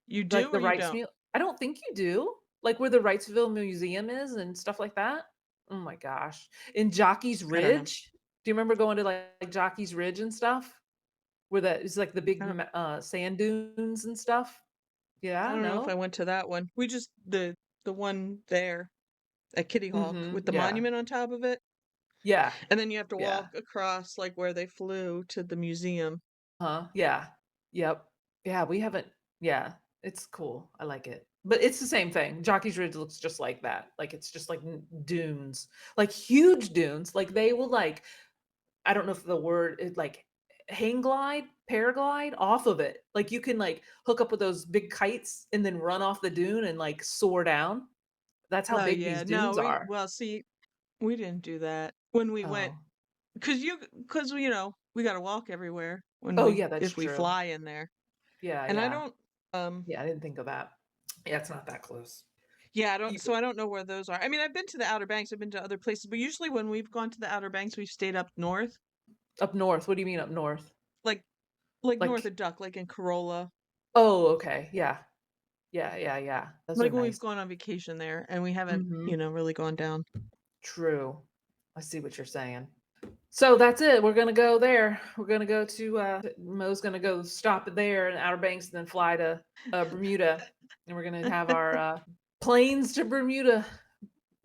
You Like do the or you don't? Wrightsville, I don't think you do. Like where the Wrightsville Museum is and stuff like that. Oh my gosh. In Jockey's I don't know. Ridge. Do you remember going to like Jockey's Ridge and stuff? Where that is like the I big don't sand dunes and stuff? I Yeah, don't know if I no? went to that one. We just the one there at Kitty Hawk Mm-hmm. with the Yeah. monument on top of it. Yeah. And then you have to Yeah. walk across like where they flew to the museum. Huh, yeah. Yep. Yeah, we haven't yeah, it's cool. I like it. But it's the same thing. Jockey's Ridge looks just like that. Like it's just like dunes, like huge dunes. Like they will like I don't know if the word is like hang glide, paraglide off of it. Like you can like hook up with those big kites and then run off the dune and like soar down. That's how Oh big yeah, these no, dunes are. see, we didn't do that when we went Oh. because we got to walk everywhere Oh yeah, that's if we true. fly in there. Yeah, And I yeah. don't Yeah, I didn't think of that. Yeah, it's not that close. yeah, You- I don't know where those are. I mean, I've been to the Outer Banks, I've been to other places, but usually when we've gone to the Outer Banks, we've stayed up north, Up north. What do you mean up north? like north Like of Duck, like in Corolla. oh, okay. Yeah. Yeah, yeah, yeah. Those are Like when we've nice. gone on vacation there and we haven't, Mhm. really gone down. True. I see what you're saying. So that's it. We're gonna go there. We're gonna go to Mo's gonna go stop there in Outer Banks and then fly to Bermuda. And we're gonna have our planes to Bermuda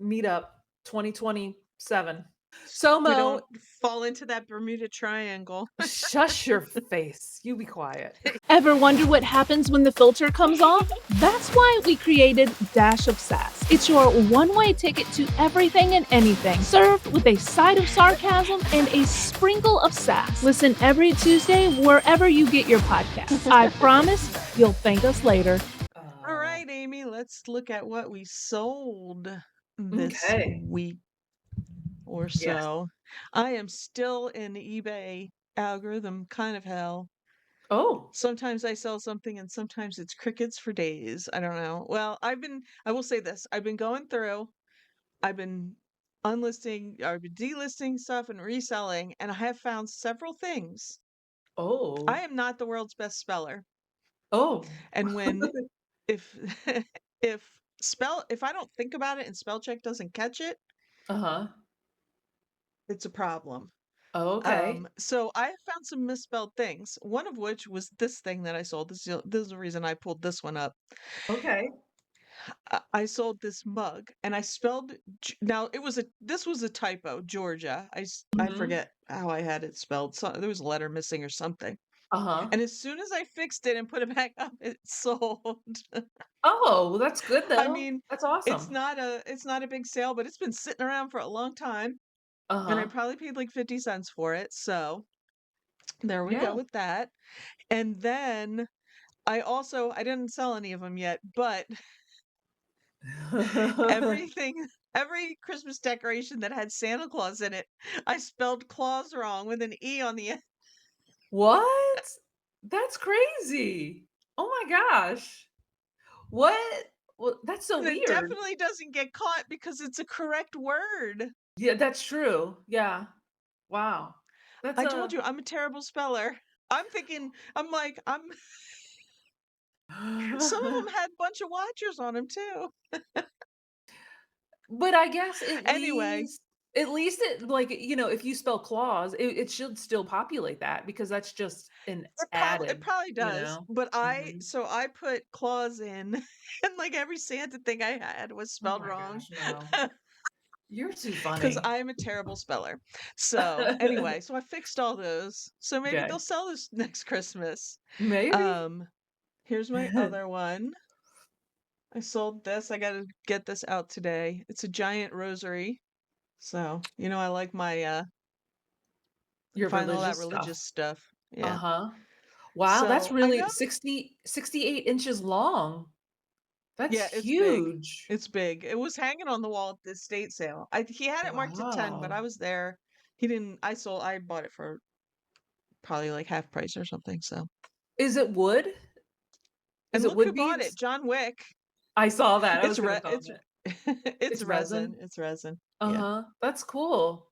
meetup 2027. So We don't Mo, fall into that Bermuda Triangle. shush your face. You be quiet. Ever wonder what happens when the filter comes off? That's why we created Dash of Sass. It's your one-way ticket to everything and anything, served with a side of sarcasm and a sprinkle of sass. Listen every Tuesday wherever you get your podcasts. I promise you'll thank us later. All right, Amy, let's look at what we sold this Okay. week or Yes. so. I am still in eBay algorithm kind of hell. Oh. Sometimes I sell something and sometimes it's crickets for days. I don't know. Well, I will say this. I've been going through, I've been unlisting, I've been delisting stuff and reselling, and I have found several things. I Oh. am not the world's best speller. Oh. And if if I don't think about it and spell check doesn't catch it, Uh-huh. it's a problem. Okay. So I have found some misspelled things. One of which was this thing that I sold. This is the reason I pulled this one up. Okay. I sold this mug and I spelled now this was a typo, Georgia. I Mhm. forget how I had it spelled. So there was a letter missing or something. Uh-huh. And as soon as I fixed it and put it back up, it sold. Oh, well, that's good I though. mean, That's awesome. it's not a big sale, but it's been sitting around for a long time, and I Uh-huh. probably paid like 50 cents for it. So there we go Yeah. with that. And then I didn't sell any of them yet, but everything every Christmas decoration that had Santa Claus in it, I spelled claus wrong with an E on the end. What? That's crazy. Oh my gosh. What? Well, that's so And it weird. definitely doesn't get caught because it's a correct word. Yeah, that's true. Yeah. Wow. That's I told a you I'm a terrible speller. I'm like, some of them had a bunch of watchers on them too. But I guess Anyway, at least it like, if you spell clause, it should still populate that because that's just an it added, probably does, but Mhm. I put claws in, and like every Santa thing I had was Oh spelled my wrong gosh, no. You're too because funny. I'm a terrible speller. So anyway, so I fixed all those. So maybe they'll Okay. sell this next Christmas. Maybe. Um, Here's my other one. I sold this. I gotta get this out today. It's a giant rosary. So, I like my Your find all that religious stuff. religious stuff. Yeah. Uh-huh. Wow, that's So I really know, 68 inches long. That's yeah, it's big. huge. It's big. It was hanging on the wall at the estate sale. He had it marked at 10, but I Wow. was there. He didn't I bought it for probably like half price or something. So Is it wood? Is and it look who wood bought it, beads? John Wick. I saw that. I It's was gonna re comment. it's It's resin. resin? It's resin. Yeah. Uh-huh. That's cool.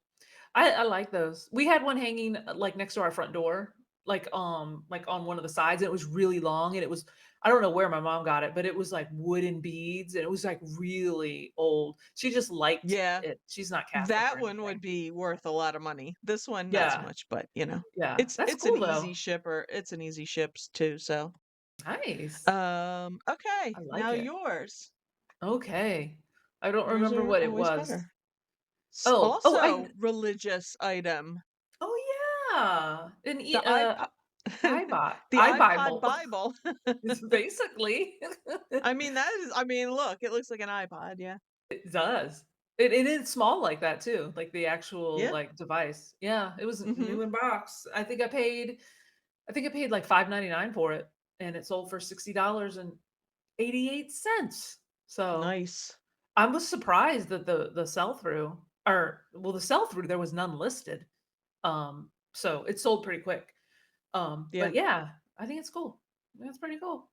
I like those. We had one hanging like next to our front door, like on one of the sides, and it was really long and it was I don't know where my mom got it, but it was like wooden beads and it was like really old. She just liked Yeah. it. She's not Catholic or That one would anything. be worth a lot of money. This one, not so Yeah. much, but Yeah. That's cool though. it's an easy ships too. So, Nice. okay, I like now it. yours. Okay. I don't Yours remember are what it always was. better. Oh, I Also, religious item. oh yeah. An The iPod, the I iPod Bible. Bible. It's basically. I mean, look, it looks like an iPod. Yeah. It does. It is small like that too, like the actual, Yeah. like, device. Yeah, it was Mm-hmm. new in box. I think I paid, like, $5.99 for it, and it sold for $60.88. So, Nice. I was surprised that the sell-through the sell-through, there was none listed. So it sold pretty quick. Yeah. But yeah, I think it's cool. That's pretty cool.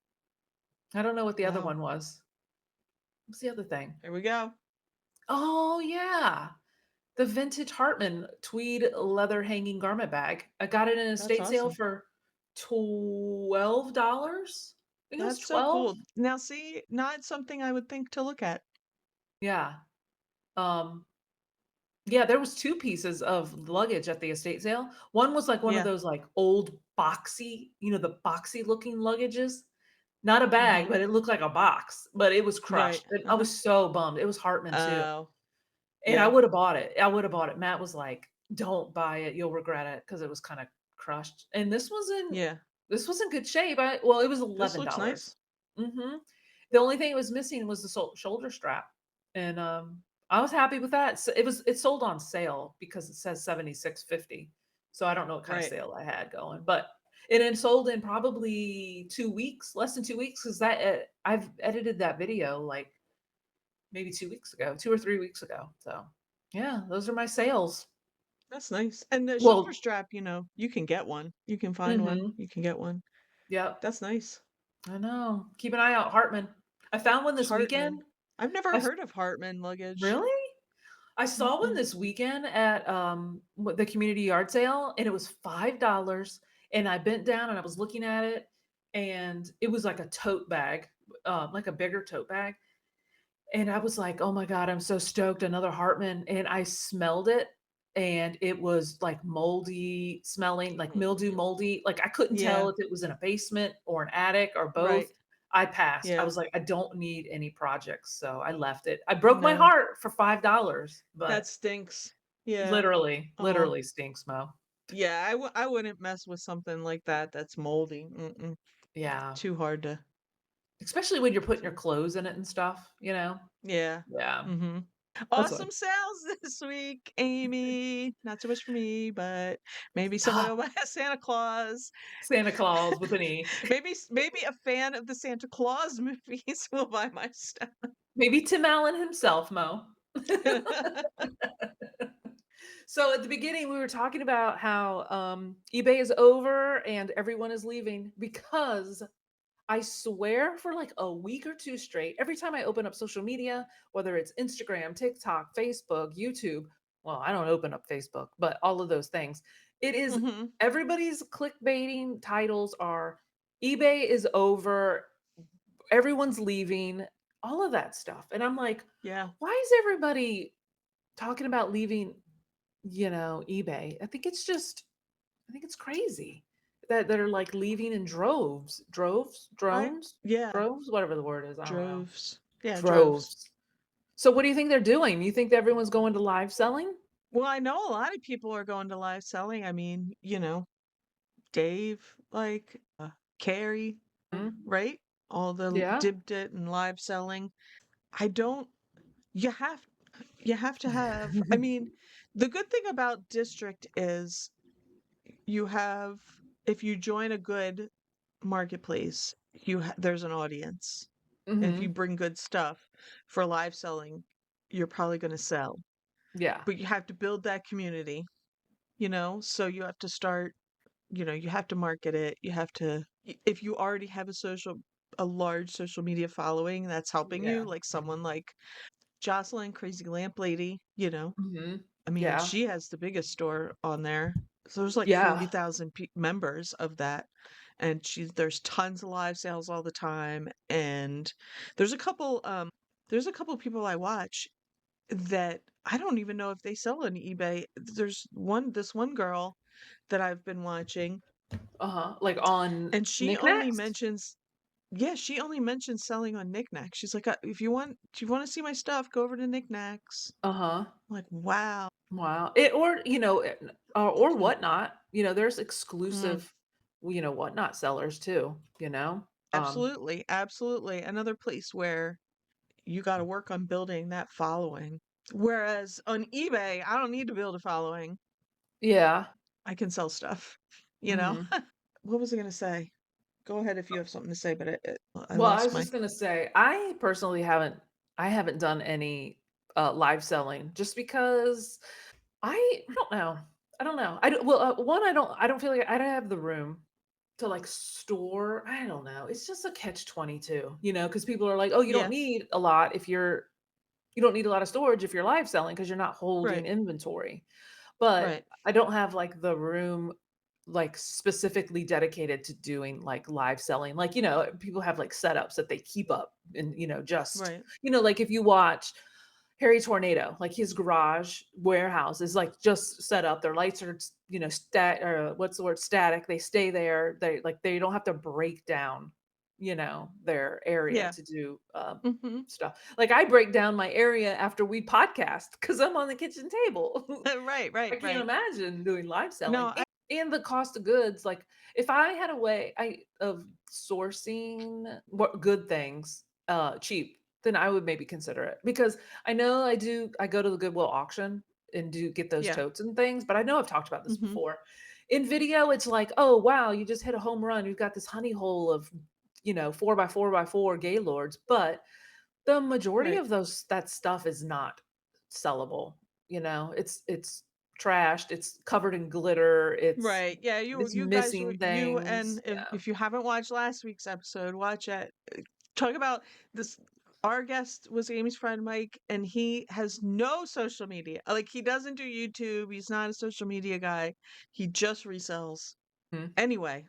I don't know what the other Wow. one was. What's the other thing? There we go. Oh, yeah. The vintage Hartman tweed leather hanging garment bag. I got it in a That's estate sale awesome. for $12. I think it was That's so 12. cool. Now, see, not something I would think to look at. Yeah. Um, yeah, there was 2 pieces of luggage at the estate sale. One was like one of Yeah. those like old boxy, the boxy looking luggages. Not a bag, Mm-hmm. but it looked like a box, but it was Right. crushed. And I Uh-huh. was so bummed. It was Hartman too. Oh, And I yeah. would have bought it. I would have bought it. Matt was like, "Don't buy it. You'll regret it," because it was kinda crushed. And Yeah. this was in good shape. Well, it was This looks $11. nice. Mhm. The only thing it was missing was the shoulder strap, and, I was happy with that. So it sold on sale because it says 76.50. So I don't know what kinda Right. sale I had going, but it had sold in probably 2 weeks, less than 2 weeks, 'cause I've edited that video, like, maybe 2 weeks ago, 2 or 3 weeks ago. So, yeah, those are my sales. That's nice. And the shoulder Well, strap, you can get one. You can find one. mhm. You can get one. Yep. That's nice. I know. Keep an eye out, Hartman. I found one this Hartman. weekend. I've never I s heard of Hartman luggage. Really? I saw one Mm-mm. this weekend at, the community yard sale, and it was $5, and I bent down and I was looking at it, and it was like a tote bag, like a bigger tote bag, and I was like, "Oh my god, I'm so stoked, another Hartman," and I smelled it, and it was, like, moldy smelling, like Mm, mildew moldy, like, I couldn't tell yeah. if it was in a basement or an attic or Right. both. I passed. I Yeah. was like, "I don't need any projects," so I left it. I broke my No. heart for $5, That but stinks. Yeah. literally, Oh, literally stinks, Mo. Yeah, I wouldn't mess with something like that that's moldy. Mm-mm. Yeah. Too hard to. Especially when you're putting your clothes in it and stuff, you know? Yeah. Yeah. Mm-hmm. That's what Awesome sales this week, Amy. Not so much for me, but maybe someone Ah, will buy a Santa Claus. Santa Claus with an E. Maybe a fan of the Santa Claus movies will buy my stuff. Maybe Tim Allen himself, Mo. So at the beginning, we were talking about how eBay is over and everyone is leaving because I swear for like a week or two straight, every time I open up social media, whether it's Instagram, TikTok, Facebook, YouTube, well, I don't open up Facebook, but all of those things, it is Hmm. everybody's clickbaiting titles are eBay is over, everyone's leaving, all of that stuff. And I'm like, Yeah. why is everybody talking about leaving, eBay? I think it's crazy that they're like leaving in I yeah. droves, whatever the word is. I don't know. Droves. Yeah, droves. Droves. So what do you think they're doing? You think that everyone's going to live selling? Well, I know a lot of people are going to live selling. I mean, Dave, like Carrie, Mhm. right? All the Yeah. dipped it and live selling. I don't you have you have to have I mean, the good thing about District is you have if you join a good marketplace, there's an audience. And if you Hmm. bring good stuff for live selling, you're probably going to sell. Yeah. But you have to build that community, so you have to start, you have to market it. You have to if you already have a large social media following that's helping you, Yeah. like someone like Jocelyn, Crazy Lamp Lady, Hmm. I mean, Yeah. she has the biggest store on there. So there's like Yeah. 40,000 members of that. And there's tons of live sales all the time. And there's a couple, um, there's a couple people I watch that I don't even know if they sell on eBay. This one girl that I've been watching, Uh-huh. Like on and knickknacks? she only mentions selling on Knickknacks. She's like, if you want to see my stuff, go over to Knickknacks. Uh-huh. I'm like, wow. Wow. It or or whatnot. There's Mm. exclusive, whatnot sellers too, you know? Absolutely, absolutely. Another place where you got to work on building that following. Whereas on eBay, I don't need to build a following. Yeah. I can sell stuff, you know? Mhm. What was I going to say? Go ahead if you have something to say, but I Well, I lost was my. just gonna say, I personally haven't done any live selling just because I don't know. I don't know. Well, one, I don't feel like I don't have the room to like store. I don't know. It's just a catch 22, because people are like, oh, Yeah, you don't need a lot of storage if you're live selling because you're not right, holding inventory. But right, I don't have like the room like specifically dedicated to doing like live selling. Like, people have like setups that they keep up and, just, right. like if you watch Harry Tornado, like his garage warehouse is like just set up. Their lights are, what's the word? Static. They stay there. They don't have to break down, their area Yeah. to do Hmm. stuff. Like I break down my area after we podcast because I'm on the kitchen table. Right, right, I can't right. imagine doing live No, selling and the cost of goods. Like if I had a way of sourcing what good things cheap, then I would maybe consider it because I know I go to the Goodwill auction and do get those yeah. totes and things, but I know I've talked about this Hmm. before. In video, it's like, oh wow, you just hit a home run. You've got this honey hole of 4x4x4 Gaylords, but the majority Right, of that stuff is not sellable. It's trashed, it's covered in glitter, right. Yeah, it's you guys, missing you things. and if you haven't watched last week's episode, watch it. Talk about this. Our guest was Amy's friend Mike, and he has no social media. Like he doesn't do YouTube. He's not a social media guy. He just resells. Yeah. Anyway,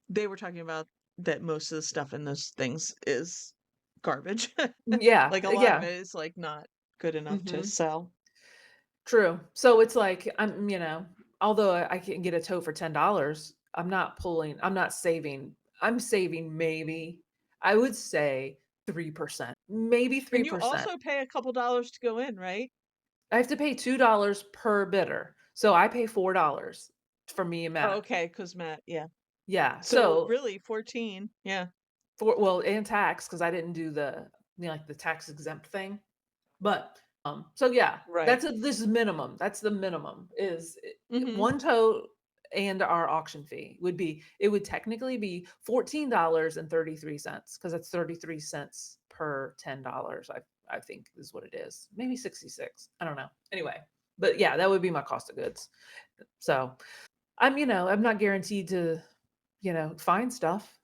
they were talking about that most of the stuff in those things is garbage. Yeah, Like a lot of yeah. it is like not good enough to Mhm. sell. True. So it's like although I can get a tote for $10, I'm not saving. I'm saving maybe I would say 3%. Maybe And you 3%. also pay a couple dollars to go in, right? I have to pay $2 per bidder. So I pay $4 for me and Oh, Matt. okay, 'cause Matt, yeah. Yeah. So So really 14, yeah. for well, and tax because I didn't do the like the tax exempt thing. But so yeah, Right. this is minimum. That's the minimum is Mhm. one tote and our auction fee would be it would technically be $14.33 because that's 33 cents per $10. I think is what it is. Maybe 66. I don't know. Anyway, but yeah, that would be my cost of goods. So I'm not guaranteed to, find stuff.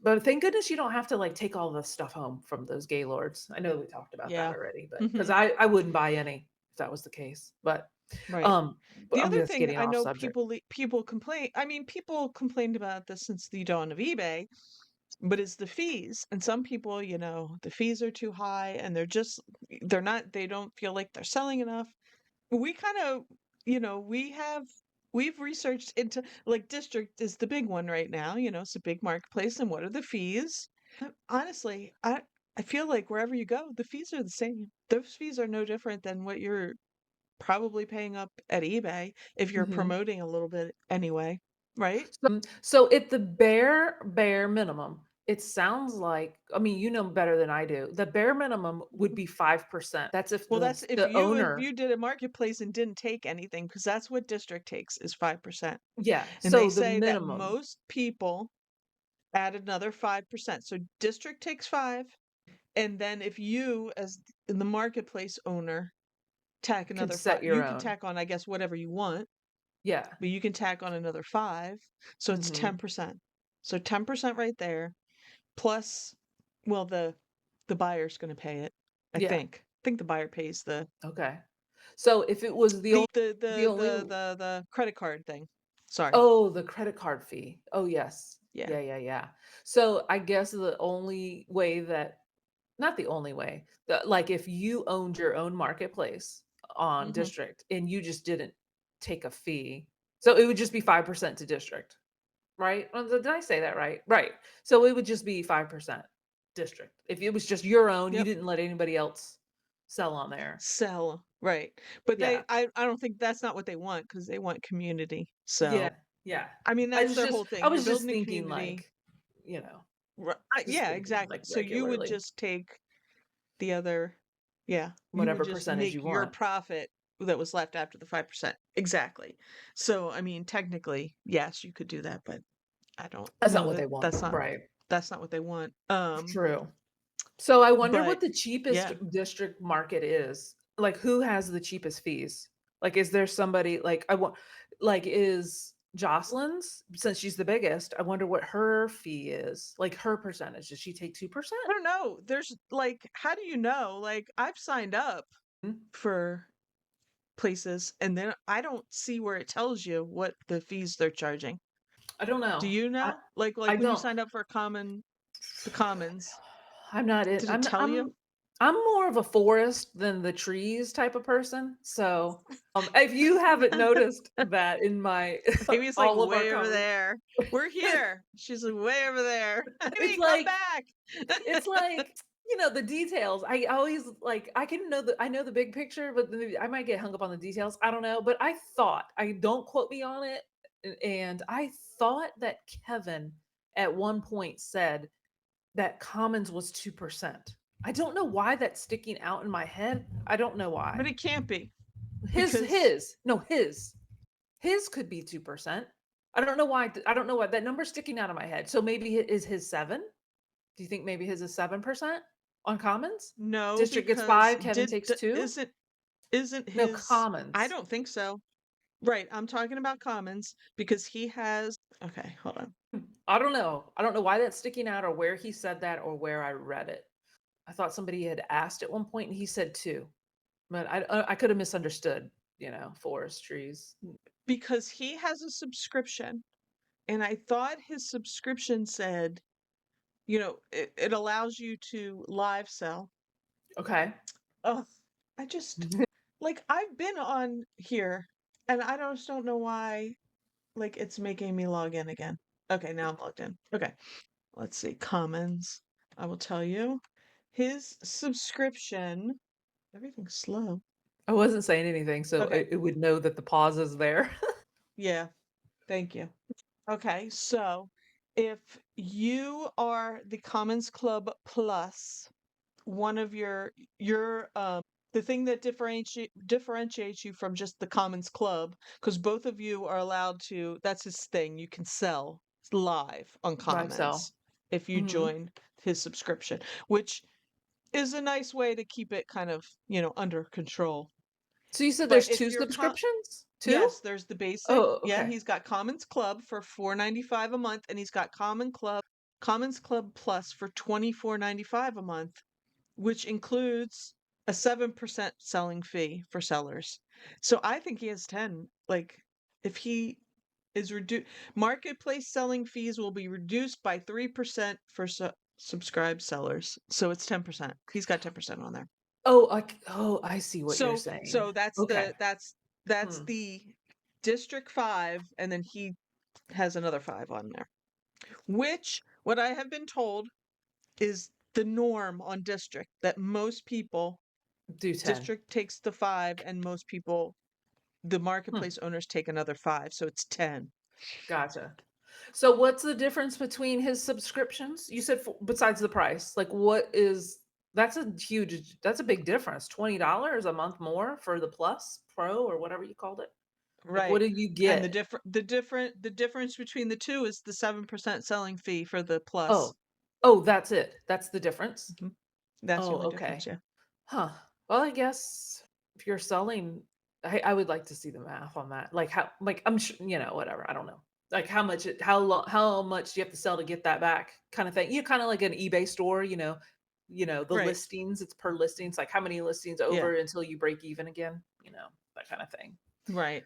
But thank goodness you don't have to like take all the stuff home from those Gaylords. I know we talked about that Yeah. already, but because Mhm. I wouldn't buy any if that was the case. Right. Um, but The I'm other just thing getting I off know subject. people complain, I mean, people complained about this since the dawn of eBay, but it's the fees. And some people, the fees are too high and they don't feel like they're selling enough. We kind of, we've researched into, like, District is the big one right now, it's a big marketplace. And what are the fees? Honestly, I feel like wherever you go, the fees are the same. Those fees are no different than what you're probably paying up at eBay if you're Mhm. promoting a little bit anyway, right? So at the bare minimum, it sounds like, I mean, you know better than I do. The bare minimum would Mhm. be 5%. That's if Well, the that's if the owner, you did a marketplace and didn't take anything, because that's what District takes is 5%. yeah. And they So the say that minimum most people add another 5%. So District takes 5, and then if you as the marketplace owner tack can another set 5, your you can own. tack on, I guess, whatever you want, Yeah. but you can tack on another 5, so it's Hmm. 10%. So 10% right there, plus, well, the buyer's gonna pay it, I Yeah. think. I think the buyer pays Okay. So if it was the only the credit card thing. Sorry. oh, the credit card fee. Oh, yes. Yeah. Yeah, yeah, yeah. So I guess the only way that not the only way, like if you owned your own marketplace on Mhm. District and you just didn't take a fee, so it would just be 5% to District, right? Did I say that right? Right. So it would just be 5% District. If it was just your own, you Yep. didn't let anybody else sell on there. Sell, right. But Yeah. I don't think that's not what they want, because they want community. Yeah. So, Yeah. I mean, I that's was their just whole I thing. They're was just building a thinking community. like, you know, just Yeah, thinking exactly. like So you would regularly, just take the other, yeah, you would whatever just percentage make you your want. profit that was left after the 5%. Exactly. So, I mean, technically, yes, you could do that, but I don't That's not know what that they want. Right. that's not what they want. True. So I wonder what But the cheapest yeah. district market is. Like who has the cheapest fees? Like is there somebody like I want like is Jocelyn's since she's the biggest, I wonder what her fee is. Like her percentage. Does she take 2%? I don't know. There's like, how do you know? Like, I've signed up for places and then I don't see where it tells you what the fees they're charging. I don't Do know. you I know? Like I when you don't signed up for the commons, I'm not in did it tell you? I'm more of a forest than the trees type of person. So, if you haven't noticed that in my Amy's like all of our way over conversations, there. We're here. She's like way over there. it's Amy, come like back. it's like the details. I always like I can know I know the big picture, but I might get hung up on the details. I don't know, but I don't quote me on it, and I thought that Kevin at one point said that Commons was 2%. I don't know why that's sticking out in my head. I don't know But why. it can't be His because his no his could be 2%. I don't know why that number's sticking out of my head. So maybe is his 7? Do you think maybe his is 7% on Commons? no, District gets because 5, Kevin takes 2? isn't No, his, I Commons. don't think so. Right, I'm talking about commons because he has, okay, hold on. I don't know. I don't know why that's sticking out or where he said that or where I read it. I thought somebody had asked at one point and he said 2. But I could have misunderstood, forest trees. Because he has a subscription, and I thought his subscription said, it allows you to live sell. Okay. Oh, I just, like, I've been on here and just don't know why, like, it's making me log in again. Okay, now I'm logged in. Okay, let's see. Commons. I will tell you. His subscription, everything's slow. I wasn't saying anything, so Okay, it would know that the pause is there. yeah. Thank you. Okay, so if you are the Commons Club Plus, one of your the thing that differentiates you from just the Commons Club, because both of you are allowed to, that's his thing, you can sell live on Live sell. Commons if you Hmm. join his subscription, which is a nice way to keep it kind of, under control. So you said But there's if two you're subscriptions? Two? yes, there's the basic. Oh, Yeah, okay. he's got Commons Club for $4.95 a month, and he's got Commons Club Plus for $24.95 a month, which includes a 7% selling fee for sellers. So I think he has 10. Like, if he is reduced, marketplace selling fees will be reduced by 3% for subscribed sellers. So it's 10%. He's got 10% on there. Oh, I see what you're saying. So that's Okay. that's Hmm. the District 5, and then he has another 5 on there. Which, what I have been told, is the norm on District, that most people, Do 10. District takes the 5, and most people, the Hmm. marketplace owners, take another 5, so it's 10. Gotcha. So what's the difference between his subscriptions? You said besides the price, like that's that's a big difference. $20 a month more for the Plus Pro or whatever you called it. Like what Right. do you And get? the difference between the two is the 7% selling fee for the Oh, Plus. oh, that's it. That's the difference. Mhm. That's the Oh, only difference, okay. yeah. Huh. Well, I guess if you're selling, I would like to see the math on that. Like like I'm sure, whatever. I don't know. Like how much do you have to sell to get that back kind of thing. Kind of like an eBay store, the Right. listings, it's per listing. It's like how many listings Yeah. over until you break even again, that kind of thing. Right.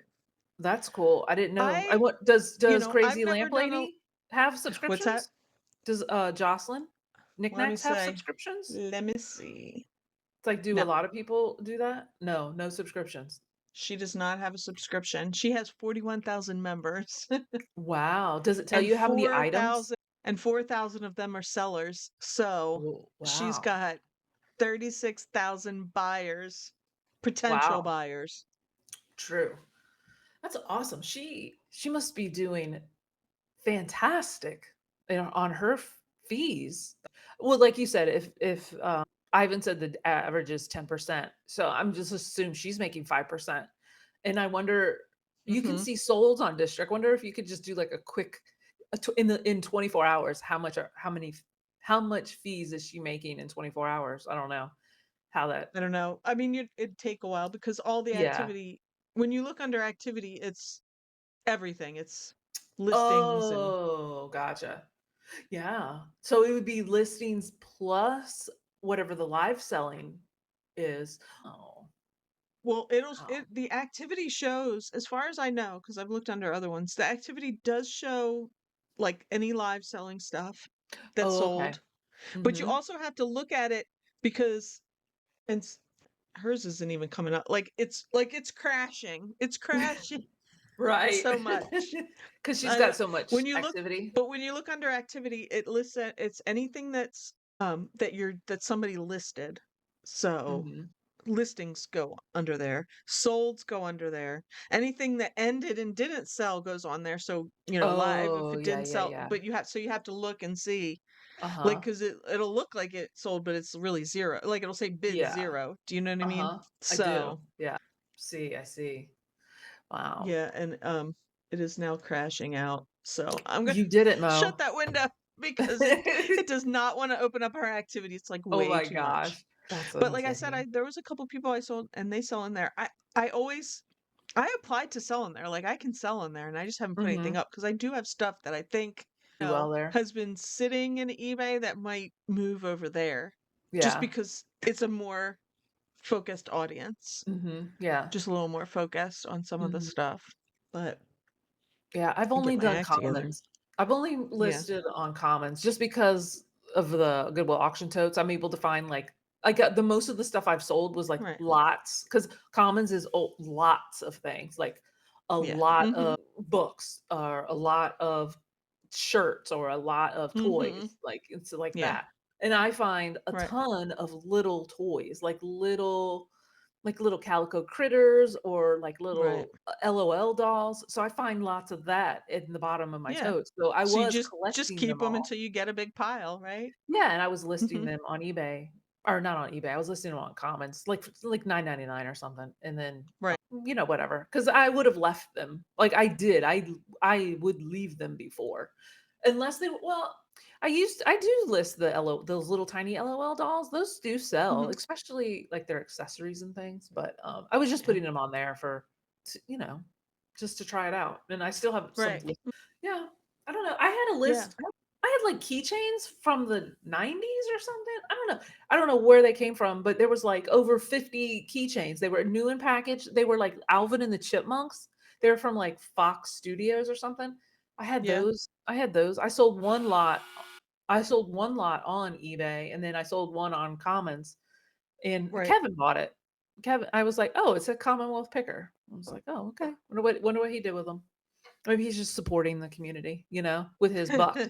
That's cool. I didn't know. I I, what does I've Crazy never Lamp done a Lady have what's that? subscriptions? Does Jocelyn Let me Knickknacks have say. subscriptions? Let me see. It's like, do a No, lot of people do that? No, no subscriptions. she does not have a subscription. She has 41,000 members Wow. Does it tell and you how many items? 4,000 of them are sellers. So Oh, she's wow. got 36,000 buyers, potential Wow. buyers. True. That's awesome. She must be doing fantastic, on her fees. Well, like you said, if Ivan said the average is 10%, so I'm just assume she's making 5%. And I wonder, you can Hmm. see solds on District. Wonder if you could just do like a quick in 24 hours, how much fees is she making in 24 hours? I don't know how that. I don't know. I mean, it'd take a while because all the Yeah. activity, when you look under activity, it's everything. It's listings and, Oh, gotcha. Yeah. So it would be listings plus whatever the live selling is. Oh, well, wow. the activity shows, as far as I know, because I've looked under other ones, the activity does show like any live selling stuff that's Oh, okay. sold. But you Mhm. also have to look at it because, and hers isn't even coming up. It's crashing. It's crashing Right. so much. Cuz she's I got don't, so much when you look, activity. but when you look under activity, it lists that it's anything that's that somebody listed. So Mhm. listings go under there, solds go under there, anything that ended and didn't sell goes on there. So live, if Oh, it yeah, didn't yeah, sell, yeah. but you have to look and see, like, Uh-huh. because it'll look like it sold, but it's really zero, like it'll say bid Yeah. 0. Do you know what I mean? Uh-huh. I do. So Yeah. See, I see. Wow. yeah, and it is now crashing out, so I'm gonna You did it, shut Mo. that window because it does not want to open up our activity. It's like Oh way my too much. gosh. That's But like I said, insane. there was a couple people I sold and they sell in there. I applied to sell in there. Like, I can sell in there, and I just haven't put anything Mhm. up because I do have stuff that I think, Do well there. has been sitting in eBay that might move over there, just Yeah. because it's a more focused audience, Mhm. Yeah. just a little more focused on some of the Mhm. stuff. But Yeah, I've I get only my done act together. commons. I've only Yeah, listed on commons just because of the Goodwill auction totes. I'm able to find like I got the most of the stuff I've sold was like right. lots because commons is lots of things, like a Yeah. lot Mm-hmm. of books or a lot of shirts or a lot of Mm-hmm. toys, like it's like Yeah. that. And I find a Right. ton of little toys, like little. like little calico critters or like Right. little LOL dolls. So I find lots of that in the bottom of my Yeah. totes. So I So you was just collecting keep them them all. until you get a big pile, right? Yeah, and I was listing Mhm. them on eBay, or not on eBay. I was listing them on Commons, like $9.99 or something, and then Right. whatever. Because I would have left them. Like I did. I would leave them before, unless they. Well, I do list those little tiny LOL dolls. Those do sell, Mhm. especially like their accessories and things. But I was just Yeah. putting them on there for, just to try it out, and I still have some. Right. Yeah, I don't know. I had a Yeah. list. I had like keychains from the 90s or something. I don't know. I don't know where they came from, but there was like over 50 keychains. They were new in package. They were like Alvin and the Chipmunks. They were from like Fox Studios or something. I had Yeah. those. I had those. I sold one lot. I sold one lot on eBay, and then I sold one on Commons. And Right. Kevin bought it. Kevin, I was like, "Oh, it's a Commonwealth picker." I was like, "Oh, okay. Wonder what he did with them." Maybe he's just supporting the community, with his bucks.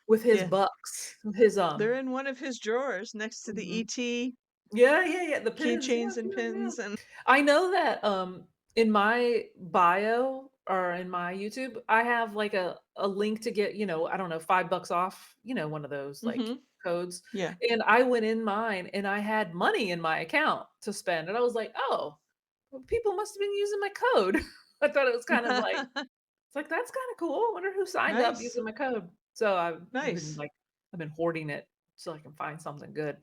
With his Yeah. bucks. His They're in one of his drawers next to the Mhm. ET Yeah, the pins. Yeah, keychains and yeah, yeah. pins and I know that in my bio or in my YouTube, I have like a link to get, I don't know, $5 off, one of those like Mhm. codes. Yeah. And I went in mine and I had money in my account to spend. And I was like, oh, well, people must have been using my code. I thought it was kind of like, it's like that's kind of cool. I wonder who signed up Nice. using my code. So Nice. I've been hoarding it so I can find something good.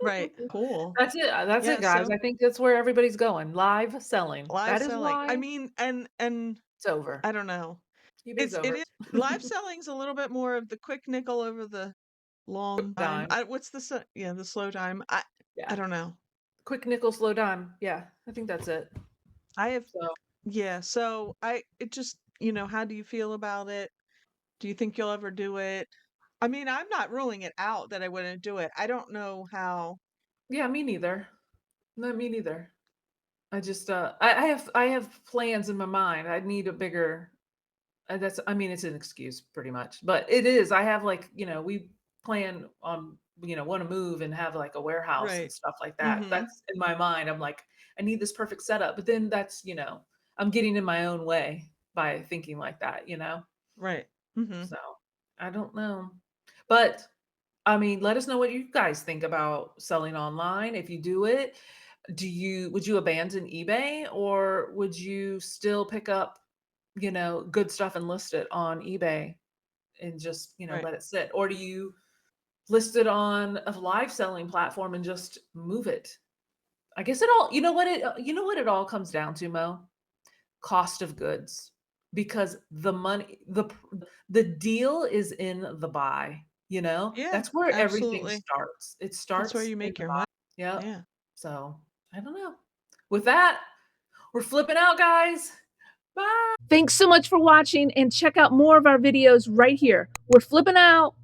Right. Cool. That's it, Yeah, guys. so I think that's where everybody's going. Live selling. live That is selling. I why mean, and it's over. I don't know. eBay's It over. is live selling's a little bit more of the quick nickel over the long time. Dime. What's the slow time? I Yeah. don't know. Quick nickel, slow dime. Yeah, I think that's it. I have So yeah, so it just, how do you feel about it? Do you think you'll ever do it? I mean, I'm not ruling it out that I wouldn't do it. I don't know how. yeah, me neither. No, me neither. I just I have plans in my mind. I need a bigger it's an excuse pretty much, but it is. I have like, we plan on, want to move and have like a warehouse and Right. stuff like that. Mhm. That's in my mind. I'm like, I need this perfect setup, but then that's, I'm getting in my own way by thinking like that. Right. Mhm. So I don't know. But I mean, let us know what you guys think about selling online. If you do it, would you abandon eBay or would you still pick up, good stuff and list it on eBay and just, Right. let it sit? Or do you list it on a live selling platform and just move it? I guess it all, you know what it all comes down to, Mo? Cost of goods. Because the money, the deal is in the buy, Yeah, That's where everything absolutely. starts. It That's where starts you in make the your buy. money. Yep. Yeah. So I don't know. With that, we're flipping out, guys. Bye. Thanks so much for watching and check out more of our videos right here. We're flipping out.